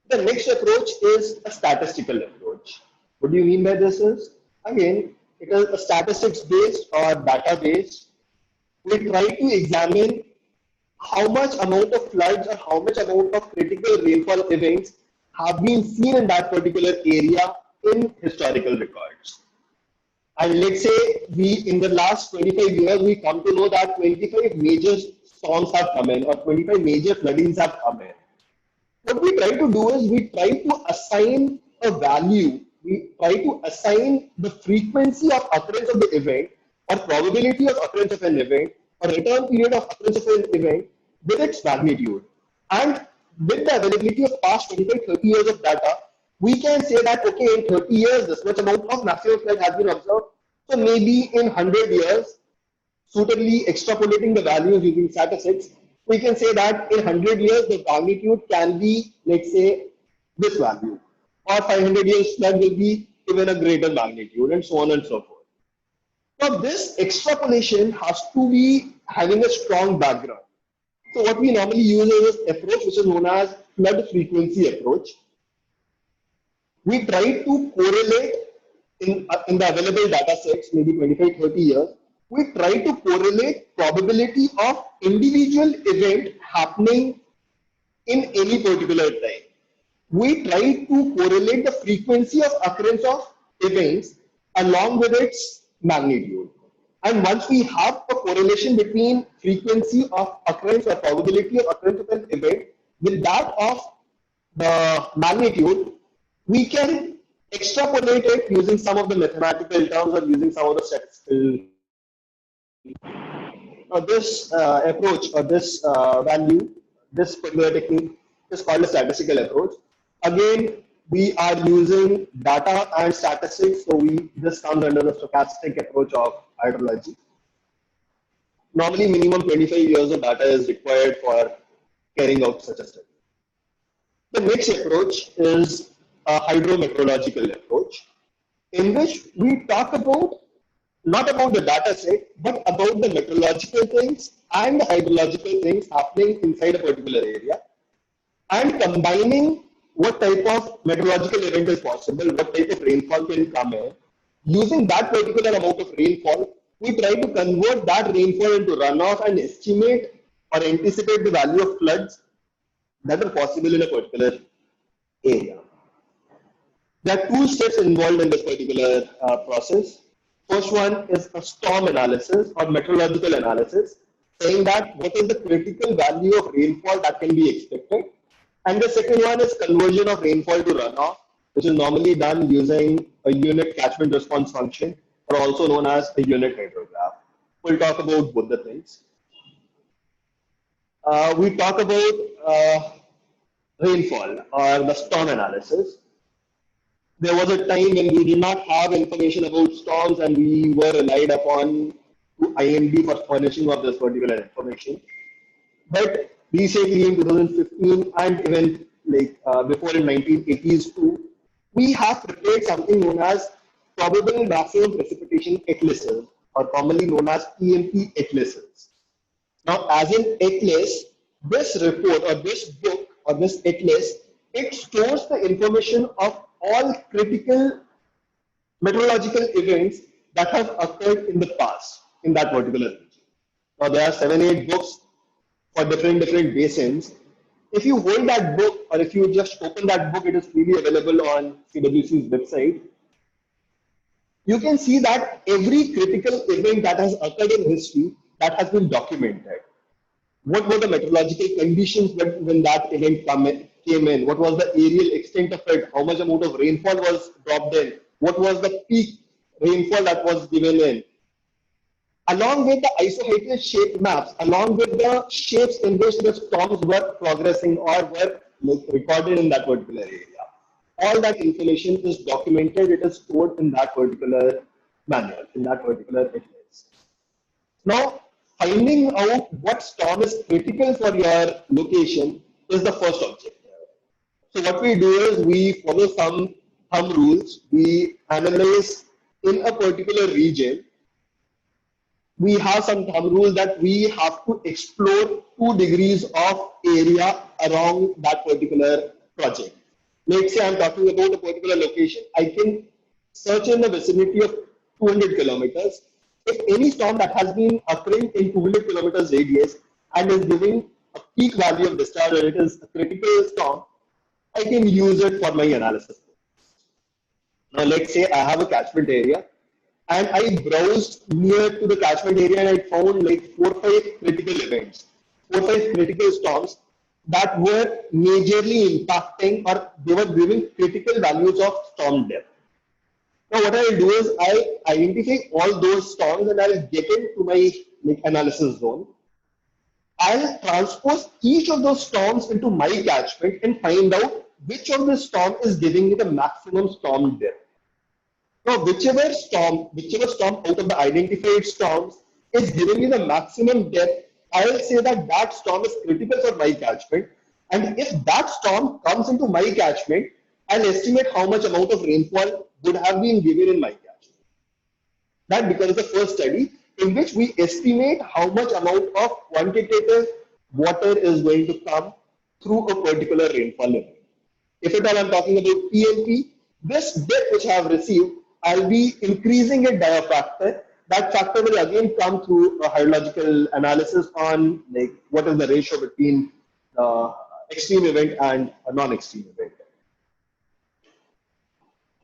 [SPEAKER 1] The next approach is a statistical approach. What do you mean by this is, again, it is a statistics based or data based. We try to examine how much amount of floods or how much amount of critical rainfall events have been seen in that particular area in historical records. And let's say in the last 25 years, we come to know that 25 major storms have come in or 25 major floodings have come in. What we try to do is we try to assign a value. We try to assign the frequency of occurrence of the event or probability of occurrence of an event or return period of occurrence of an event with its magnitude. And with the availability of past 25, 30 years of data, we can say that, okay, in 30 years, this much amount of maximum flood has been observed. So maybe in 100 years, suitably extrapolating the values using statistics, we can say that in 100 years, the magnitude can be, let's say, this value. Or 500 years flood will be even a greater magnitude and so on and so forth. Now, this extrapolation has to be having a strong background. So what we normally use is this approach which is known as flood frequency approach. We try to correlate in the available data sets, maybe 25, 30 years, we try to correlate probability of individual event happening in any particular time. We try to correlate the frequency of occurrence of events along with its magnitude. And once we have a correlation between frequency of occurrence or probability of occurrence of an event with that of the magnitude, we can extrapolate it using some of the mathematical terms or using some of the statistical. This approach or this value, this particular technique is called a statistical approach. Again, we are using data and statistics, so this comes under the stochastic approach of hydrology. Normally, minimum 25 years of data is required for carrying out such a study. The next approach is a hydrometeorological approach, in which we talk about not about the data set, but about the meteorological things and the hydrological things happening inside a particular area, and combining what type of meteorological event is possible, what type of rainfall can come in. Using that particular amount of rainfall, we try to convert that rainfall into runoff and estimate or anticipate the value of floods that are possible in a particular area. There are two steps involved in this particular process. First one is a storm analysis or meteorological analysis, saying that what is the critical value of rainfall that can be expected. And the second one is conversion of rainfall to runoff, which is normally done using a unit catchment response function, or also known as a unit hydrograph. We'll talk about both the things. We talk about rainfall or the storm analysis. There was a time when we did not have information about storms and we were relied upon IMD for furnishing of this particular information. But recently in 2015 and even before in 1980s too, we have prepared something known as probable maximum precipitation atlases, or commonly known as PMP atlases. Now, as an atlas, this report or this book or this atlas, it stores the information of all critical meteorological events that have occurred in the past in that particular region. Now there are 7, 8 books for different basins. If you hold that book or if you just open that book, it is freely available on CWC's website. You can see that every critical event that has occurred in history that has been documented. What were the meteorological conditions when that event came in? What was the aerial extent of it? How much amount of rainfall was dropped in? What was the peak rainfall that was given in? Along with the isohedral shape maps, along with the shapes in which the storms were progressing or were recorded in that particular area. All that information is documented, it is stored in that particular manual, in that particular atlas. Now, finding out what storm is critical for your location is the first objective. So what we do is we follow some thumb rules. We analyze in a particular region. We have some thumb rule that we have to explore 2 degrees of area around that particular project. Let's say I'm talking about a particular location. I can search in the vicinity of 200 kilometers. If any storm that has been occurring in 200 kilometers radius and is giving a peak value of discharge or it is a critical storm, I can use it for my analysis. Now let's say I have a catchment area and I browsed near to the catchment area and I found like 4, 5 critical events, 4, 5 critical storms that were majorly impacting or they were giving critical values of storm depth. Now what I'll do is I identify all those storms and I'll get into my analysis zone. I'll transpose each of those storms into my catchment and find out which of the storm is giving me the maximum storm depth. Now, whichever storm out of the identified storms is giving me the maximum depth, I'll say that that storm is critical for my catchment. And if that storm comes into my catchment, I'll estimate how much amount of rainfall would have been given in my catchment. That becomes the first study in which we estimate how much amount of quantitative water is going to come through a particular rainfall event. If at all I'm talking about PMP, this depth which I have received, I'll be increasing it by a factor. That factor will again come through a hydrological analysis on like what is the ratio between extreme event and a non-extreme event.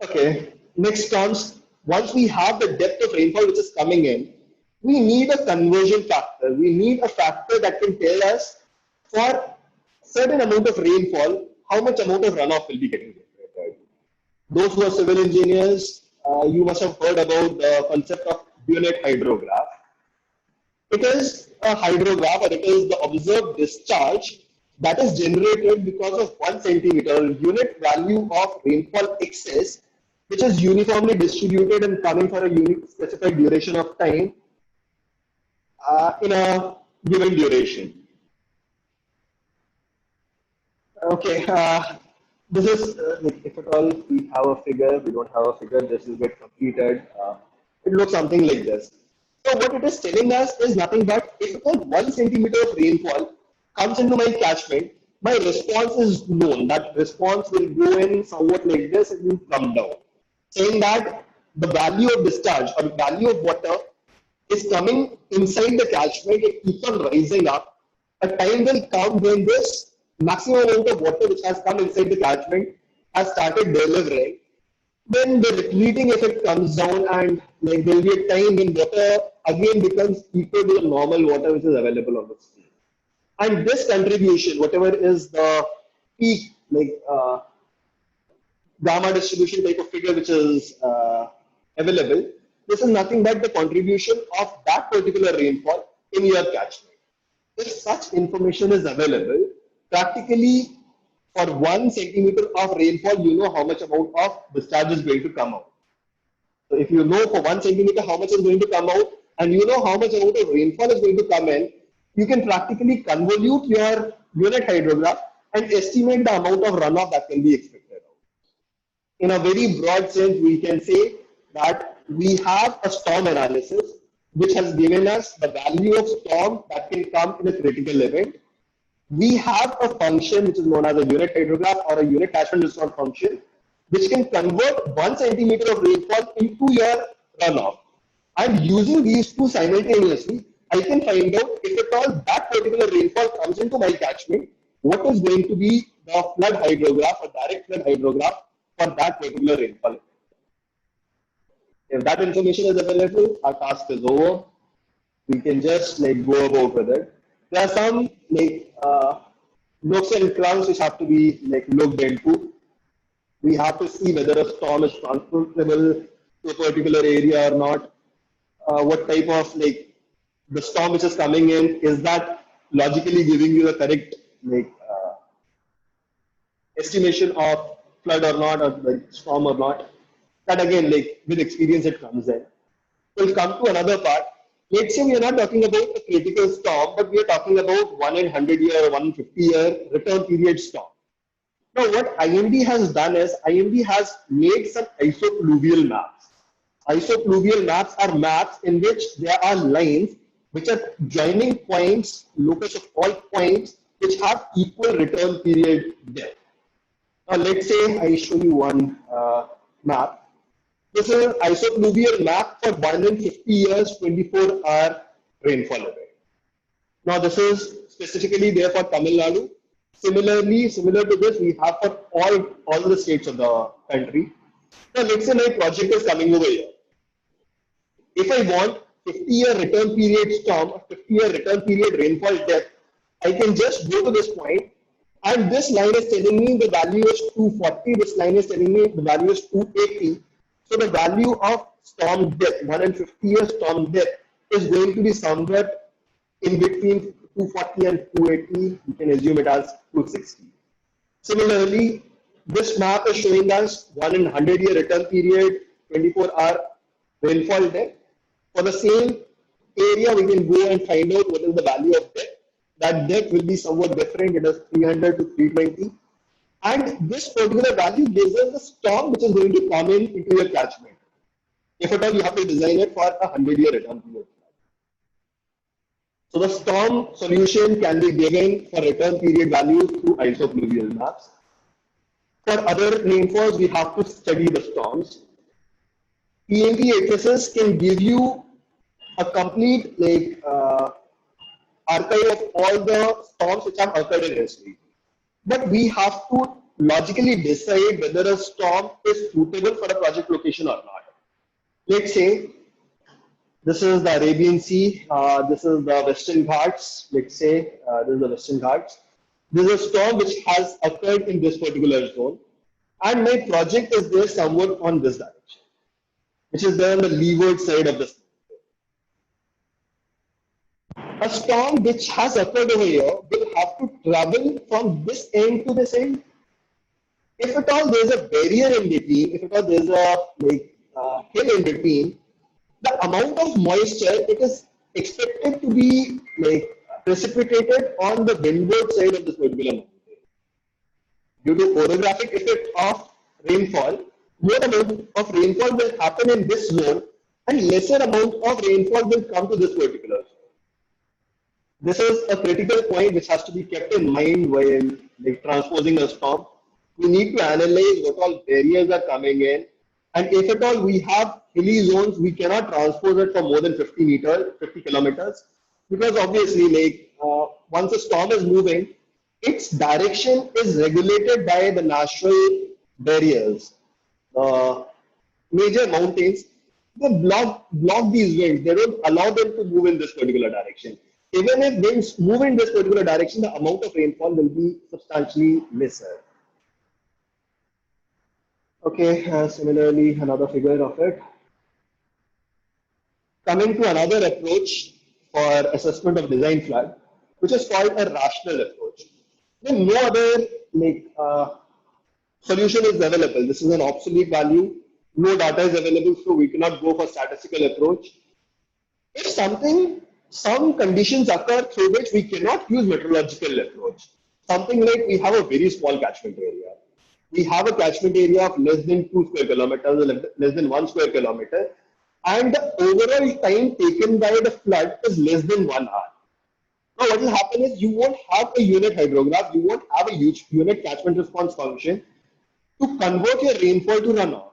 [SPEAKER 1] Okay, next comes, once we have the depth of rainfall which is coming in, we need a conversion factor. We need a factor that can tell us for certain amount of rainfall, how much amount of runoff will be getting generated. Those who are civil engineers, you must have heard about the concept of unit hydrograph. It is a hydrograph or it is the observed discharge that is generated because of 1 centimeter unit value of rainfall excess, which is uniformly distributed and coming for a unique specified duration of time in a given duration. Okay, this is, if at all we have a figure, we don't have a figure, this will get completed. It looks something like this. So what it is telling us is nothing but if about 1 centimeter of rainfall comes into my catchment, my response is known. That response will go in somewhat like this, it will come down. Saying that the value of discharge or value of water is coming inside the catchment, it keeps on rising up. A time will come when this maximum amount of water which has come inside the catchment has started delivering. Then the retreating effect comes down and like there will be a time when water again becomes equal to the normal water which is available on the stream. And this contribution, whatever is the peak, like gamma distribution type of figure which is available, this is nothing but the contribution of that particular rainfall in your catchment. If such information is available, practically for 1 centimeter of rainfall, you know how much amount of discharge is going to come out. So if you know for 1 centimeter how much is going to come out, and you know how much amount of rainfall is going to come in, you can practically convolute your unit hydrograph and estimate the amount of runoff that can be expected out. In a very broad sense, we can say that we have a storm analysis which has given us the value of storm that can come in a critical event. We have a function which is known as a unit hydrograph or a unit catchment response function, which can convert 1 centimeter of rainfall into your runoff. And using these two simultaneously, I can find out if at all that particular rainfall comes into my catchment, what is going to be the flood hydrograph or direct flood hydrograph for that particular rainfall. If that information is available, our task is over. We can just like go about with it. There are some like nooks and crannies which have to be like looked into. We have to see whether a storm is transportable to a particular area or not. What type of like the storm which is coming in, is that logically giving you the correct like estimation of flood or not, or the storm or not. That again, like with experience, it comes in. We'll come to another part. Let's say we are not talking about a critical storm, but we are talking about 1 in 100 year, 1 in 50 year return period storm. Now, what IMD has done is IMD has made some isopluvial maps. Isopluvial maps are maps in which there are lines which are joining points, locus of all points, which have equal return period depth. Now, let's say I show you one map. This is an isopluvial map for 1 in 50 years, 24-hour rainfall event. Now, this is specifically there for Tamil Nadu. Similarly, similar to this, we have for all the states of the country. Now, let's say my project is coming over here. If I want 50-year return period storm, 50-year return period rainfall depth, I can just go to this point, and this line is telling me the value is 240, this line is telling me the value is 280. So the value of storm depth, 1 in 50 year storm depth, is going to be somewhere in between 240 and 280. You can assume it as 260. Similarly, this map is showing us 1 in 100 year return period, 24-hour rainfall depth. For the same area, we can go and find out what is the value of depth. That depth will be somewhat different. It is 300 to 320. And this particular value gives us the storm which is going to come in into your catchment. If at all you have to design it for a 100-year return period. So the storm solution can be given for return period value through isopluvial maps. For other rainfalls, we have to study the storms. PMP HSS can give you a complete like archive of all the storms which have occurred in history. But we have to logically decide whether a storm is suitable for a project location or not. Let's say this is the Arabian Sea, this is the Western Ghats, let's say this is the Western Ghats. This is a storm which has occurred in this particular zone, and my project is there somewhere on this direction, which is there on the leeward side of the sea. A storm which has occurred over here will have to travel from this end to this end. If at all there is a barrier in between, if at all there is a hill in between, the amount of moisture it is expected to be like precipitated on the windward side of this particular mountain. Due to orographic effect of rainfall, more amount of rainfall will happen in this zone and lesser amount of rainfall will come to this particular zone. This is a critical point which has to be kept in mind while like transposing a storm. We need to analyze what all barriers are coming in, and if at all we have hilly zones, we cannot transpose it for more than 50 meters, 50 kilometers, because obviously like once a storm is moving, its direction is regulated by the natural barriers. Major mountains, they block these winds. They don't allow them to move in this particular direction. Even if winds move in this particular direction, the amount of rainfall will be substantially lesser. Okay, similarly, another figure of it. Coming to another approach for assessment of design flood, which is called a rational approach. Then no other like solution is available. This is an obsolete value. No data is available, so we cannot go for statistical approach. If some conditions occur through which we cannot use meteorological approach, something like we have a very small catchment area. We have a catchment area of less than 2 square kilometers, less than 1 square kilometer, and the overall time taken by the flood is less than 1 hour. Now, what will happen is you won't have a unit hydrograph, you won't have a huge unit catchment response function to convert your rainfall to runoff.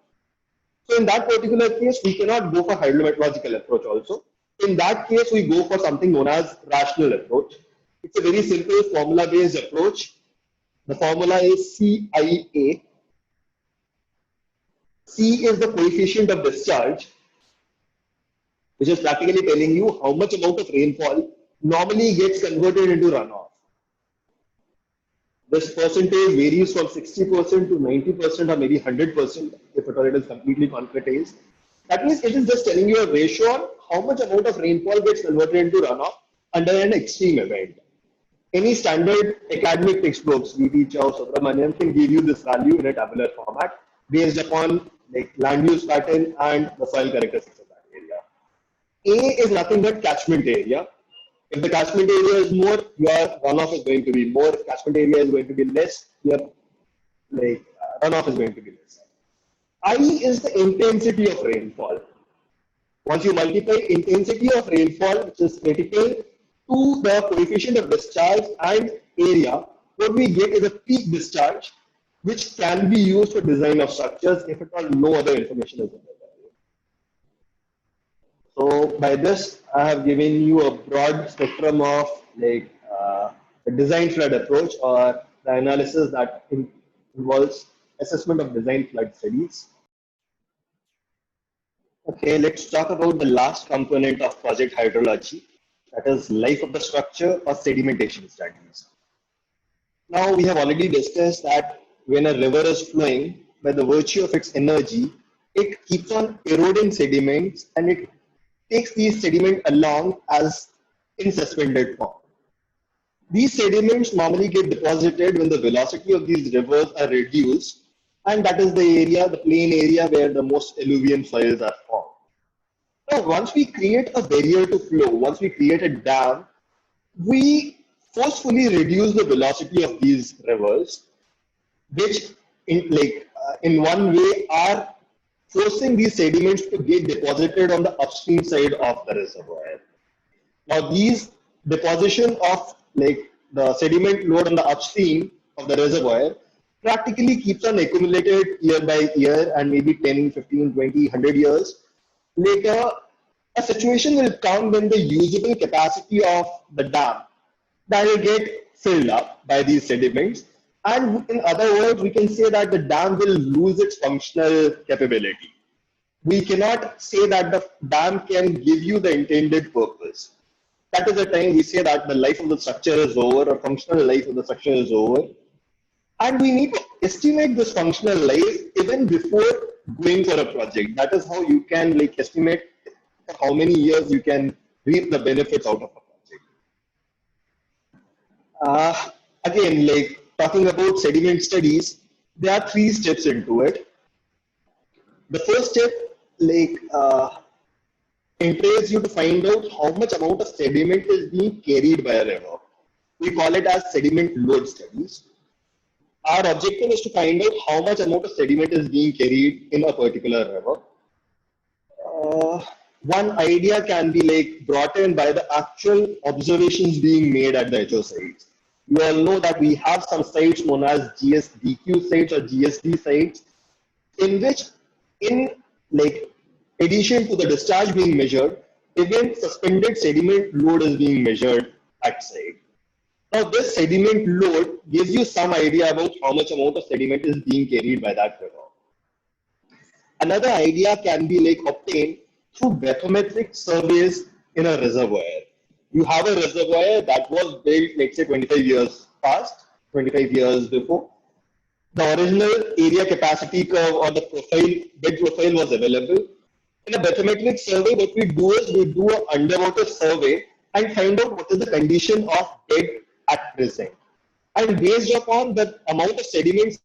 [SPEAKER 1] So in that particular case, we cannot go for hydrometeorological approach also. In that case, we go for something known as rational approach. It's a very simple formula-based approach. The formula is CIA. C is the coefficient of discharge, which is practically telling you how much amount of rainfall normally gets converted into runoff. This percentage varies from 60% to 90% or maybe 100% if at all it is completely concretized. That means it is just telling you a ratio on how much amount of rainfall gets converted into runoff under an extreme event. Any standard academic textbooks, VT Chow, Subramanian, can give you this value in a tabular format based upon like land use pattern and the soil characteristics of that area. A is nothing but catchment area. If the catchment area is more, your runoff is going to be more. Catchment area is going to be less. Your runoff is going to be less. I is the intensity of rainfall. Once you multiply intensity of rainfall, which is critical, to the coefficient of discharge and area, what we get is a peak discharge, which can be used for design of structures if at all no other information is available. So by this, I have given you a broad spectrum of the design flood approach or the analysis that involves assessment of design flood studies. Okay, let's talk about the last component of project hydrology, that is life of the structure or sedimentation studies. Now we have already discussed that when a river is flowing, by the virtue of its energy, it keeps on eroding sediments and it takes these sediments along as in suspended form. These sediments normally get deposited when the velocity of these rivers are reduced, and that is the area, the plain area where the most alluvial soils are formed. Now, once we create a barrier to flow, once we create a dam, we forcefully reduce the velocity of these rivers, which in one way are forcing these sediments to get deposited on the upstream side of the reservoir. Now these deposition of the sediment load on the upstream of the reservoir practically keeps on accumulated year by year, and maybe 10, 15, 20, 100 years later, a situation will come when the usable capacity of the dam that will get filled up by these sediments. And in other words, we can say that the dam will lose its functional capability. We cannot say that the dam can give you the intended purpose. That is the time we say that the life of the structure is over, or functional life of the structure is over. And we need to estimate this functional life even before going for a project. That is how you can estimate how many years you can reap the benefits out of a project. Again, talking about sediment studies, there are 3 steps into it. The first step entails you to find out how much amount of sediment is being carried by a river. We call it as sediment load studies. Our objective is to find out how much amount of sediment is being carried in a particular river. One idea can be brought in by the actual observations being made at the HO sites. You all know that we have some sites known as GSDQ sites or GSD sites, in which in addition to the discharge being measured, even suspended sediment load is being measured at site. Now this sediment load gives you some idea about how much amount of sediment is being carried by that river. Another idea can be obtained through bathymetric surveys in a reservoir. You have a reservoir that was built, let's say 25 years past, 25 years before. The original area capacity curve or the bed profile was available. In a bathymetric survey, what we do is we do an underwater survey and find out what is the condition of bed at present. And based upon the amount of sediments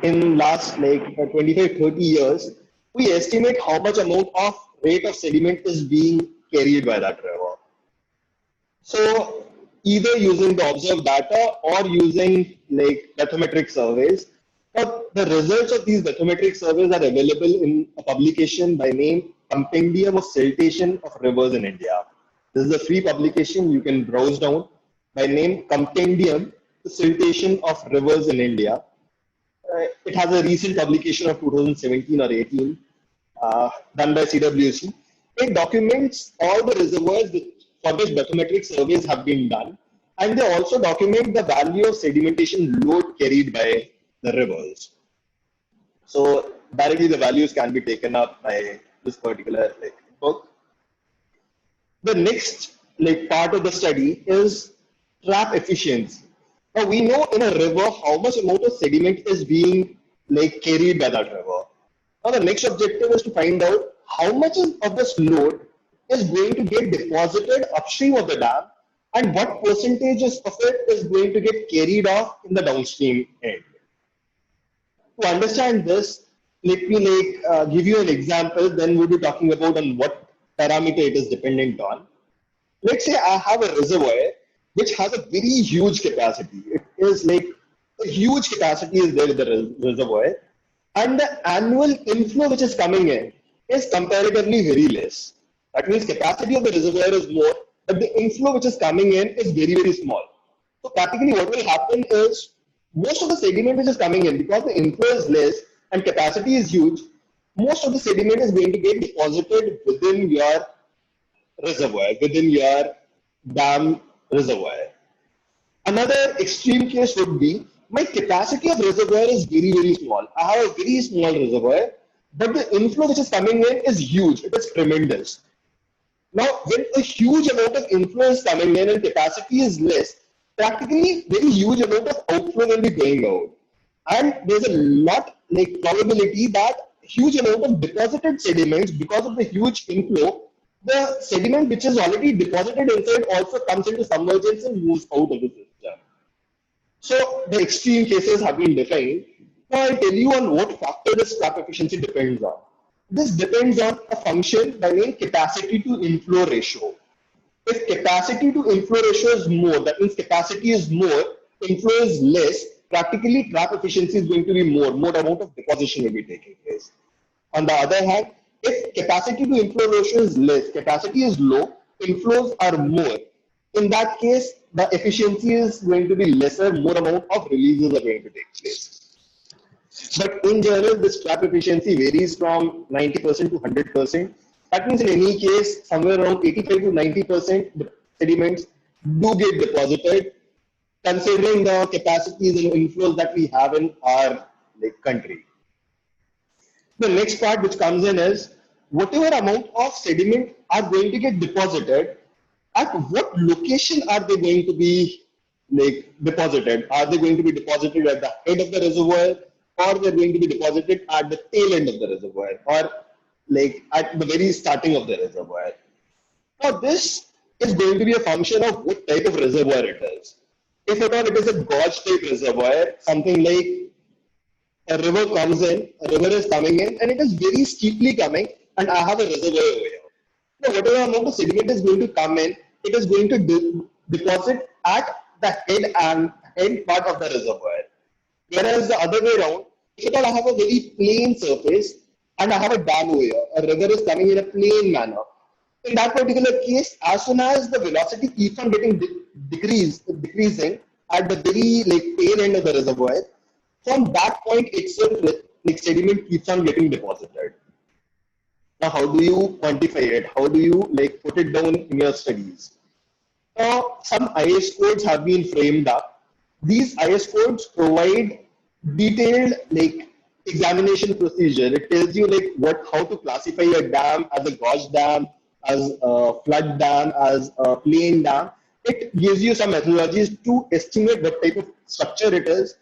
[SPEAKER 1] in last 25-30 years, we estimate how much amount of rate of sediment is being carried by that river. So either using the observed data or using bathymetric surveys. But the results of these bathymetric surveys are available in a publication by name Compendium of Siltation of Rivers in India. This is a free publication you can browse down by name Compendium of Siltation of Rivers in India. it has a recent publication of 2017 or 18 done by CWC. It documents all the reservoirs for which bathymetric surveys have been done, and they also document the value of sedimentation load carried by the rivers. So directly the values can be taken up by this particular book. The next part of the study is trap efficiency. Now we know in a river how much amount of sediment is being carried by that river. Now the next objective is to find out how much of this load is going to get deposited upstream of the dam and what percentages of it is going to get carried off in the downstream end. To understand this, let me give you an example. Then we'll be talking about on what parameter it is dependent on. Let's say I have a reservoir which has a very huge capacity. It is a huge capacity is there with the reservoir, and the annual inflow which is coming in is comparatively very less. That means capacity of the reservoir is more, but the inflow which is coming in is very, very small. So practically what will happen is most of the sediment which is coming in, because the inflow is less and capacity is huge, most of the sediment is going to get deposited within your reservoir, within your dam reservoir. Another extreme case would be my capacity of reservoir is very, very small. I have a very small reservoir, but the inflow which is coming in is huge. It is tremendous. Now, when a huge amount of inflow is coming in and capacity is less, practically very huge amount of outflow will be going out. And there's a lot probability that huge amount of deposited sediments, because of the huge inflow, the sediment which is already deposited inside also comes into submergence and moves out of the system. So the extreme cases have been defined. Now I'll tell you on what factor this trap efficiency depends on. This depends on a function by name capacity to inflow ratio. If capacity to inflow ratio is more, that means capacity is more, inflow is less, practically trap efficiency is going to be more amount of deposition will be taking place. On the other hand, if capacity to inflow ratio is less, capacity is low, inflows are more. In that case, the efficiency is going to be lesser, more amount of releases are going to take place. But in general, this trap efficiency varies from 90% to 100%. That means in any case, somewhere around 85 to 90% sediments do get deposited, considering the capacities and inflows that we have in our country. The next part which comes in is whatever amount of sediment are going to get deposited, at what location are they going to be deposited? Are they going to be deposited at the head of the reservoir, or they're going to be deposited at the tail end of the reservoir, or at the very starting of the reservoir? Now this is going to be a function of what type of reservoir it is. If at all it is a gorge type reservoir, something like a river comes in, a river is coming in, and it is very steeply coming, and I have a reservoir over here. Now, whatever amount of sediment is going to come in, it is going to deposit at the head part of the reservoir. Whereas the other way around, if at all I have a very plain surface and I have a dam over here, a river is coming in a plain manner. In that particular case, as soon as the velocity keeps on getting decreasing at the very tail end of the reservoir, from that point itself, sediment keeps on getting deposited. Now, how do you quantify it? How do you put it down in your studies? Now, some IS codes have been framed up. These IS codes provide detailed examination procedure. It tells you how to classify a dam as a gauge dam, as a flood dam, as a plain dam. It gives you some methodologies to estimate what type of structure it is.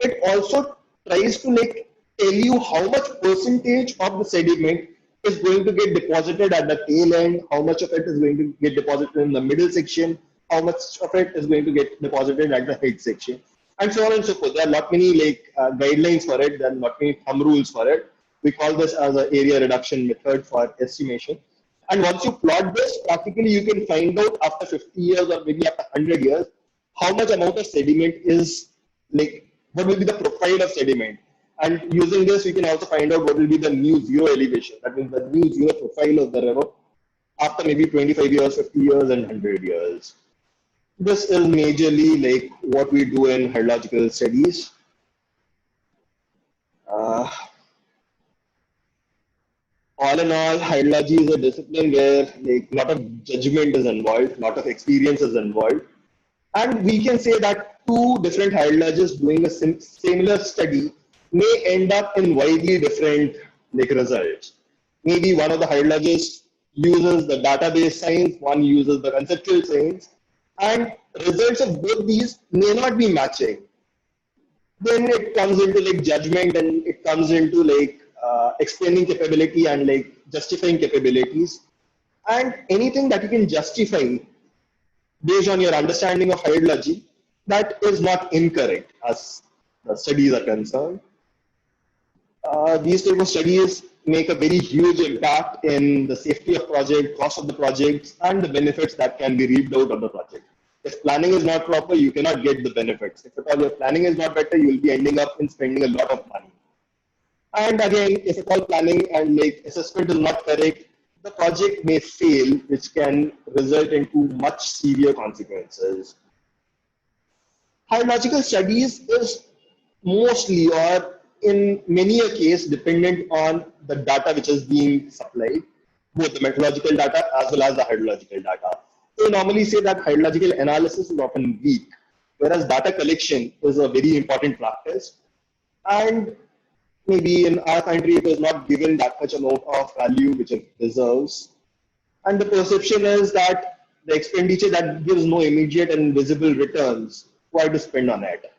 [SPEAKER 1] It also tries to tell you how much percentage of the sediment is going to get deposited at the tail end, how much of it is going to get deposited in the middle section, how much of it is going to get deposited at the head section, and so on and so forth. There are not many guidelines for it. There are not many thumb rules for it. We call this as an area reduction method for estimation. And once you plot this, practically you can find out after 50 years or maybe after 100 years, how much amount of sediment is what will be the profile of sediment. And using this, we can also find out what will be the new zero elevation. That means the new zero profile of the river after maybe 25 years, 50 years, and 100 years. This is majorly what we do in hydrological studies. Uh, all in all, hydrology is a discipline where like lot of judgment is involved, lot of experience is involved, and we can say that two different hydrologists doing a similar study may end up in widely different like results. Maybe one of the hydrologists uses the database science, one uses the conceptual science, and results of both these may not be matching. Then it comes into like judgment, and it comes into like explaining capability and like justifying capabilities, and anything that you can justify based on your understanding of hydrology, that is not incorrect as the studies are concerned. These type of studies make a very huge impact in the safety of project, cost of the projects, and the benefits that can be reaped out of the project. If planning is not proper, you cannot get the benefits. If at all your planning is not better, you will be ending up in spending a lot of money. And again, if at all planning and like assessment is not correct, the project may fail, which can result into much severe consequences. Hydrological studies is mostly or in many a case dependent on the data which is being supplied, both the meteorological data as well as the hydrological data. We normally say that hydrological analysis is often weak, whereas data collection is a very important practice. And maybe in our country it is not given that much amount of value which it deserves. And the perception is that the expenditure that gives no immediate and visible returns, why to spend on it?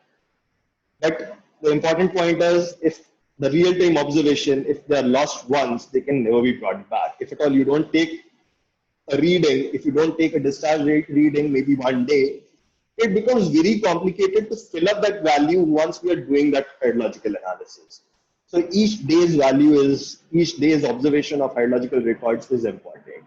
[SPEAKER 1] But the important point is if the real-time observation, if they are lost once, they can never be brought back. If at all you don't take a reading, if you don't take a discharge rate reading maybe one day, it becomes very complicated to fill up that value once we are doing that hydrological analysis. So each day's observation of hydrological records is important.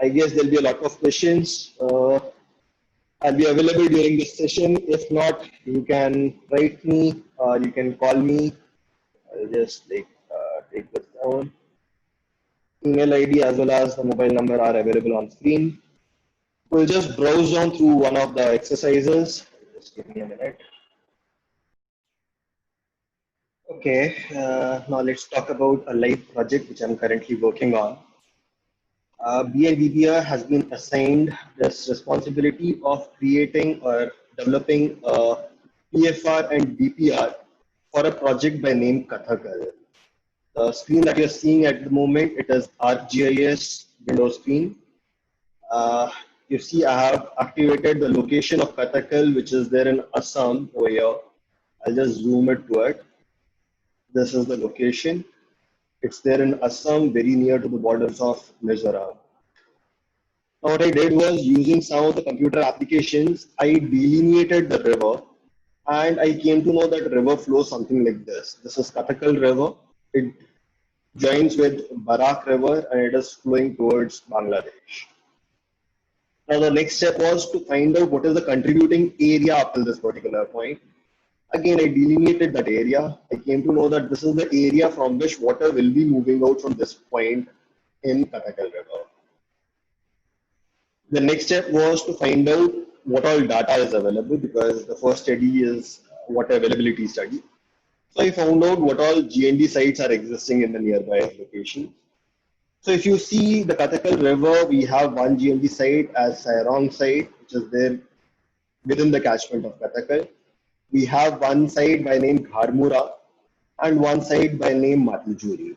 [SPEAKER 1] I guess there'll be a lot of questions. I'll be available during this session. If not, you can write me or you can call me. I'll just take this down. Email ID as well as the mobile number are available on screen. We'll just browse down through one of the exercises. Just give me a minute. Okay, now let's talk about a live project which I'm currently working on. BNBBR has been assigned this responsibility of creating or developing a PFR and DPR for a project by name Kathakal. The screen that you're seeing at the moment, it is ArcGIS window screen. You see I have activated the location of Kathakal, which is there in Assam over here. I'll just zoom it to it. This is the location. It's there in Assam, very near to the borders of Mizoram. Now what I did was using some of the computer applications, I delineated the river and I came to know that river flows something like this. This is Kathakal River. It joins with Barak River and it is flowing towards Bangladesh. Now the next step was to find out what is the contributing area up till this particular point. Again, I delineated that area. I came to know that this is the area from which water will be moving out from this point in Kathakal River. The next step was to find out what all data is available because the first study is water availability study. So I found out what all GND sites are existing in the nearby location. So if you see the Kathakal River, we have one GND site as Sairong site, which is there within the catchment of Kathakal. We have one site by name Gharmura and one site by name Matijuri.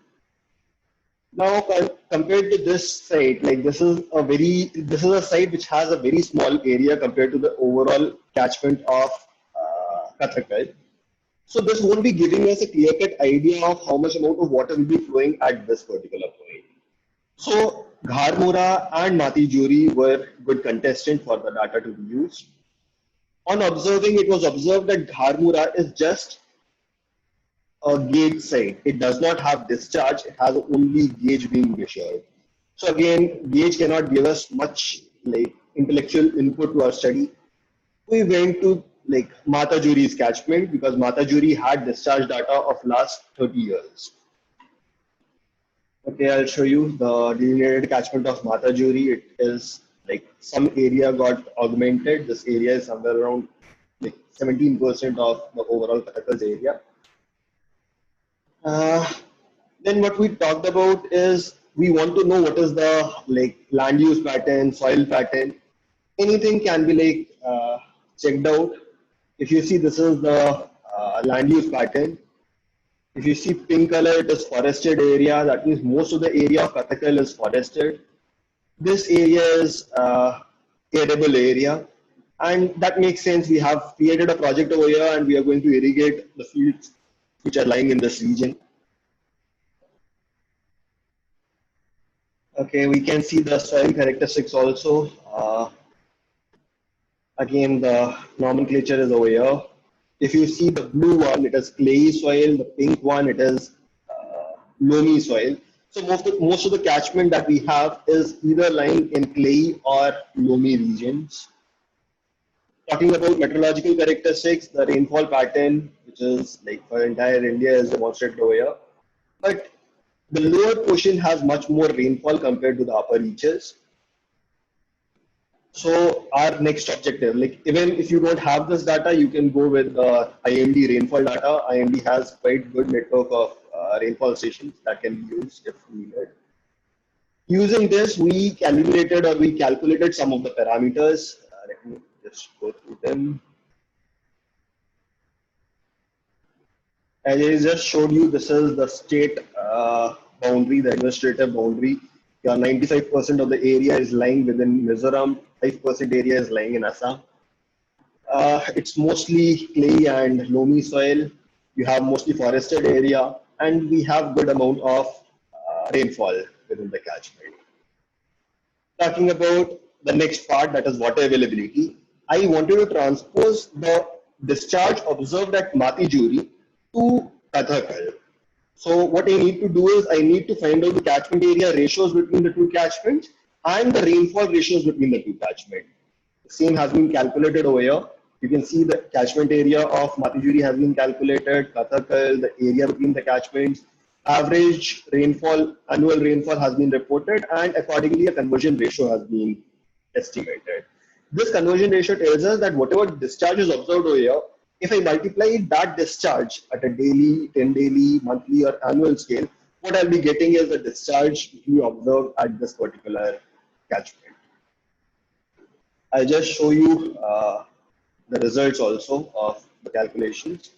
[SPEAKER 1] Now, compared to this site, like this is a site which has a very small area compared to the overall catchment of Kathakal. So this won't be giving us a clear-cut idea of how much amount of water will be flowing at this particular point. So Gharmura and Matijuri were good contestant for the data to be used. On observing, it was observed that Gharmura is just a gauge site. It does not have discharge. It has only gauge being measured. So again, gauge cannot give us much like intellectual input to our study. We went to like Matajuri's catchment because Matajuri had discharge data of last 30 years. Okay, I'll show you the delineated catchment of Matajuri. It is like some area got augmented. This area is somewhere around like 17% of the overall Kathakal's area. Uh, then what we talked about is we want to know what is the like land use pattern, soil pattern. Anything can be checked out. If you see, this is the land use pattern. If you see pink color, it is forested area. That means most of the area of Kathakal is forested. This area is arable area, and that makes sense. We have created a project over here, and we are going to irrigate the fields which are lying in this region. Okay, we can see the soil characteristics also. Again, the nomenclature is over here. If you see the blue one, it is clay soil. The pink one, it is loamy soil. So most of the catchment that we have is either lying in clay or loamy regions. Talking about meteorological characteristics, the rainfall pattern, which is like for entire India, is demonstrated over here. But the lower portion has much more rainfall compared to the upper reaches. So our next objective, like even if you don't have this data, you can go with IMD rainfall data. IMD has quite good network of rainfall stations that can be used if needed. Using this, we calibrated or we calculated some of the parameters. Let me just go through them. As I just showed you, this is the state boundary, the administrative boundary. Your 95% of the area is lying within Mizoram, 5% area is lying in Assam. It's mostly clay and loamy soil. You have mostly forested area, and we have good amount of rainfall within the catchment. Talking about the next part, that is water availability, I wanted to transpose the discharge observed at Matijuri to Kathakal. So what I need to do is I need to find out the catchment area ratios between the two catchments and the rainfall ratios between the two catchments. The same has been calculated over here. You can see the catchment area of Matijuri has been calculated, Kathakal, the area between the catchments, average rainfall, annual rainfall has been reported, and accordingly a conversion ratio has been estimated. This conversion ratio tells us that whatever discharge is observed over here, if I multiply that discharge at a daily, 10 daily, monthly, or annual scale, what I'll be getting is the discharge we observe at this particular catchment. I'll just show you the results also of the calculations.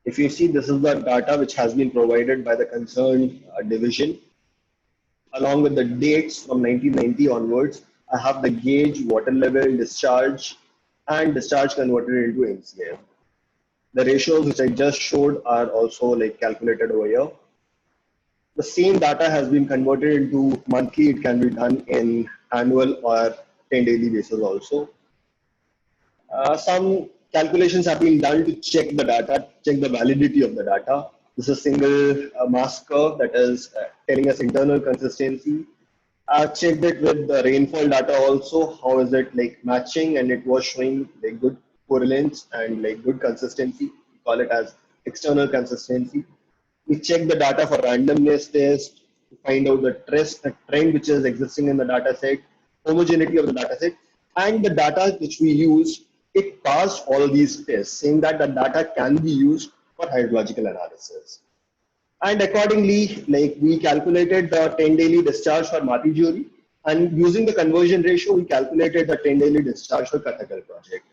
[SPEAKER 1] If you see, this is the data which has been provided by the concerned division. Along with the dates from 1990 onwards, I have the gauge, water level, discharge, and discharge converted into MCM. The ratios which I just showed are also like calculated over here. The same data has been converted into monthly. It can be done in annual or 10 daily basis also. Some calculations have been done to check the data, check the validity of the data. This is a single mass curve that is telling us internal consistency. I checked it with the rainfall data also. How is it like matching? And it was showing like good correlates and like good consistency. We call it as external consistency. We check the data for randomness test to find out the trend which is existing in the data set, homogeneity of the data set, and the data which we used, it passed all these tests, saying that the data can be used for hydrological analysis. And accordingly, like we calculated the 10 daily discharge for Matijuri, and using the conversion ratio, we calculated the 10 daily discharge for Kathakal project.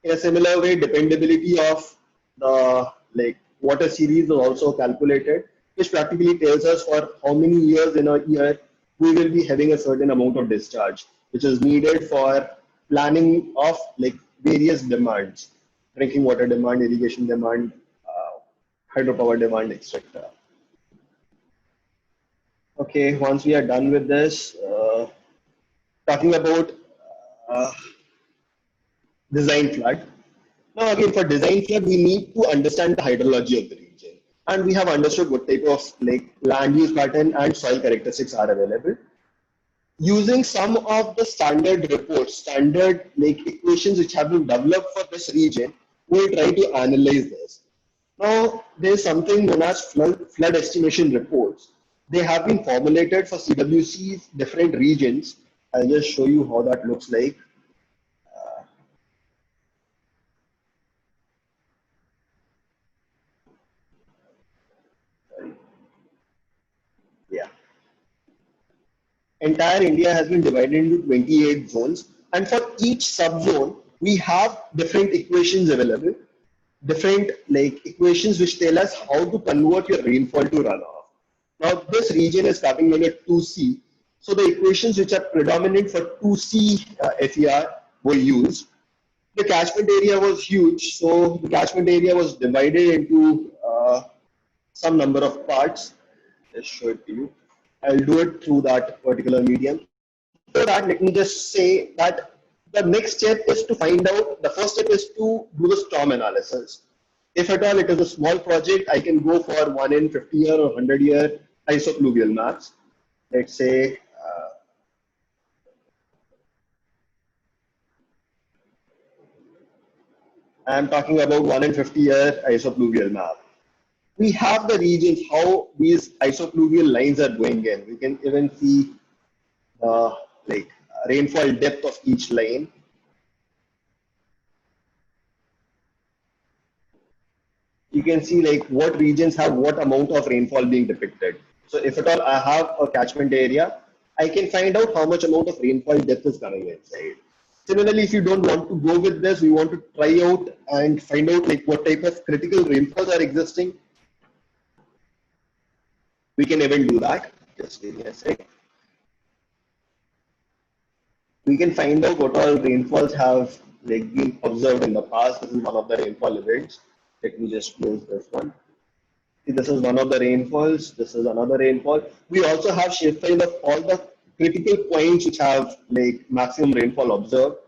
[SPEAKER 1] In a similar way, dependability of the like water series is also calculated, which practically tells us for how many years in a year we will be having a certain amount of discharge, which is needed for planning of like various demands, drinking water demand, irrigation demand, hydropower demand, etc. Okay, once we are done with this, talking about uh, design flood. Now again, for design flood, we need to understand the hydrology of the region. And we have understood what type of like land use pattern and soil characteristics are available. Using some of the standard reports, standard like equations which have been developed for this region, we'll try to analyze this. Now, there's something known as flood estimation reports. They have been formulated for CWC's different regions. I'll just show you how that looks like. Yeah. Entire India has been divided into 28 zones, and for each subzone, we have different equations available, different like equations which tell us how to convert your rainfall to runoff. Now, this region is coming in at 2C, so the equations which are predominant for 2C FER were used. The catchment area was huge, so the catchment area was divided into some number of parts. Just show it to you. I'll do it through that particular medium. For that, let me just say that the next step is to find out, the first step is to do the storm analysis. If at all it is a small project, I can go for 1 in 50 year or 100 year isopluvial maps. Let's say I'm talking about 1 in 50 year isopluvial map. We have the regions, how these isopluvial lines are going in. We can even see the like rainfall depth of each line. You can see like what regions have what amount of rainfall being depicted. So if at all I have a catchment area, I can find out how much amount of rainfall depth is coming inside. Similarly, if you don't want to go with this, we want to try out and find out like what type of critical rainfalls are existing. We can even do that. Just give me a sec. We can find out what all rainfalls have like been observed in the past. This is one of the rainfall events. Let me just close this one. See, this is one of the rainfalls. This is another rainfall. We also have shapefile of all the critical points which have like maximum rainfall observed.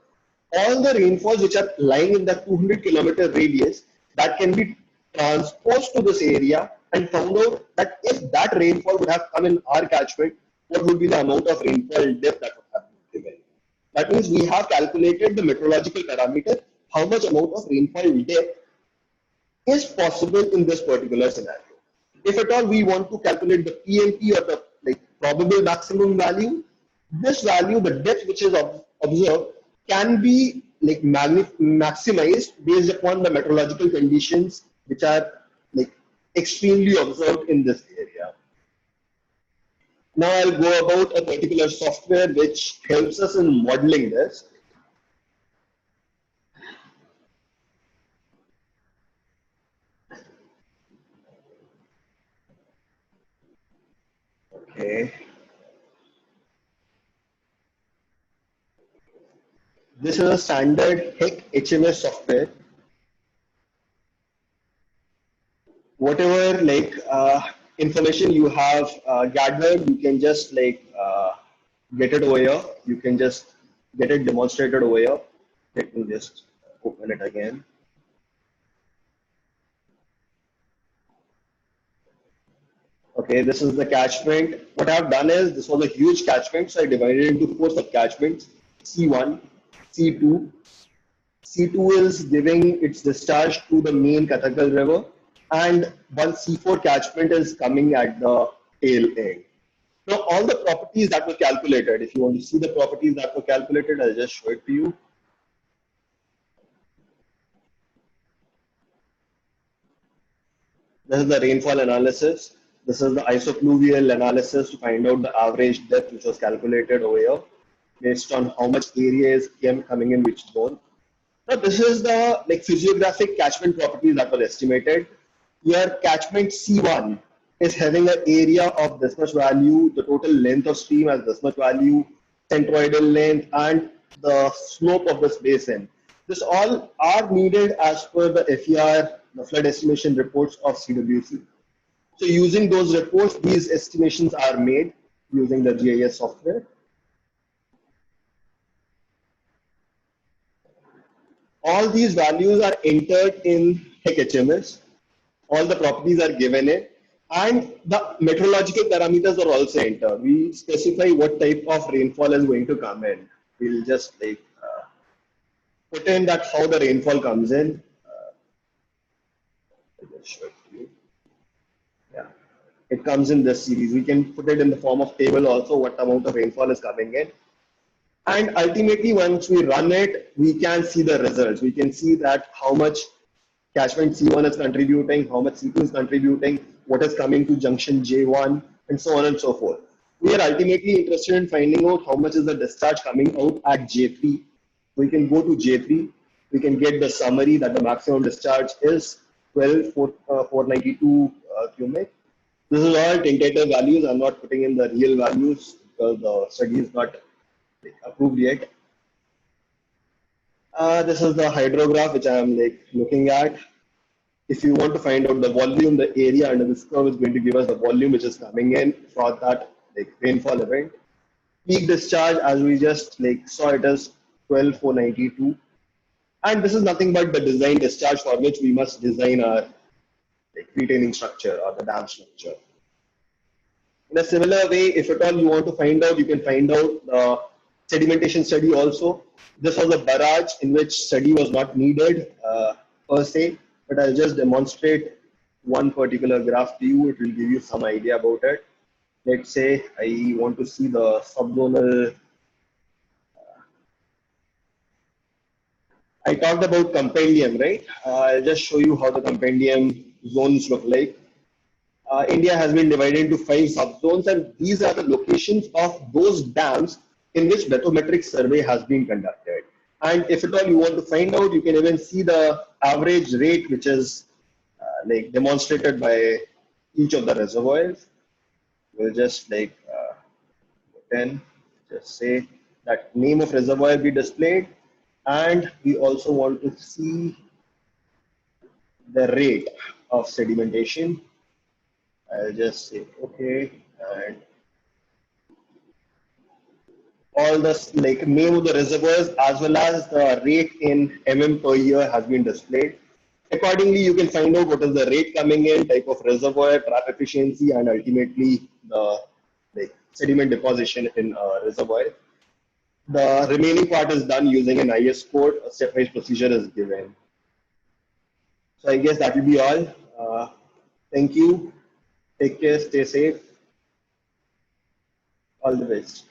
[SPEAKER 1] All the rainfalls which are lying in the 200-kilometer radius that can be transposed to this area and found out that if that rainfall would have come in our catchment, what would be the amount of rainfall depth that would have been given. That means we have calculated the meteorological parameter, how much amount of rainfall depth is possible in this particular scenario. If at all we want to calculate the PMP or the like probable maximum value, this value, the depth which is observed, can be like maximized based upon the meteorological conditions which are like extremely observed in this area. Now I'll go about a particular software which helps us in modeling this. Okay. This is a standard HEC HMS software. Whatever like information you have gathered, you can just like get it over here. You can just get it demonstrated over here. Let me just open it again. Okay, this is the catchment. What I've done is this was a huge catchment, so I divided it into four subcatchments: C1, C2. C2 is giving its discharge to the main Kathakal River, and one C4 catchment is coming at the tail end. Now, all the properties that were calculated, if you want to see the properties that were calculated, I'll just show it to you. This is the rainfall analysis. This is the isopluvial analysis to find out the average depth, which was calculated over here based on how much area is coming in which zone. Now, this is the like physiographic catchment properties that were estimated. Your catchment C1 is having an area of this much value, the total length of stream has this much value, centroidal length, and the slope of this basin. This all are needed as per the FER, the flood estimation reports of CWC. So using those reports, these estimations are made using the GIS software. All these values are entered in HEC-HMS. All the properties are given in, and the meteorological parameters are also entered. We specify what type of rainfall is going to come in. We'll just like put in that how the rainfall comes in. I'll just show it to you. Yeah. It comes in this series. We can put it in the form of table also, what amount of rainfall is coming in. And ultimately, once we run it, we can see the results. We can see that how much catchment C1 is contributing, how much C2 is contributing, what is coming to junction J1, and so on and so forth. We are ultimately interested in finding out how much is the discharge coming out at J3. We can go to J3. We can get the summary that the maximum discharge is 12,492 cubic. This is all tentative values. I'm not putting in the real values because the study is not approved yet. This is the hydrograph which I am looking at. If you want to find out the volume, the area under this curve is going to give us the volume which is coming in for that rainfall event. Peak discharge, as we just saw, it is 12,492, and this is nothing but the design discharge for which we must design our retaining structure or the dam structure. In a similar way, if at all you want to find out, you can find out the sedimentation study also. This was a barrage in which study was not needed per se, but I'll just demonstrate one particular graph to you. It will give you some idea about it. Let's say I want to see the subzonal. I talked about compendium, right? I'll just show you how the compendium zones look like. India has been divided into 5 subzones, and these are the locations of those dams in which bathymetric survey has been conducted. And if at all you want to find out, you can even see the average rate, which is demonstrated by each of the reservoirs. We'll just then just say that name of reservoir be displayed, and we also want to see the rate of sedimentation. I'll just say okay, and all the name of the reservoirs as well as the rate in per year has been displayed. Accordingly, you can find out what is the rate coming in, type of reservoir, trap efficiency, and ultimately the sediment deposition in a reservoir. The remaining part is done using an IS code. A stepwise procedure is given. So I guess that will be all. Thank you. Take care. Stay safe. All the best.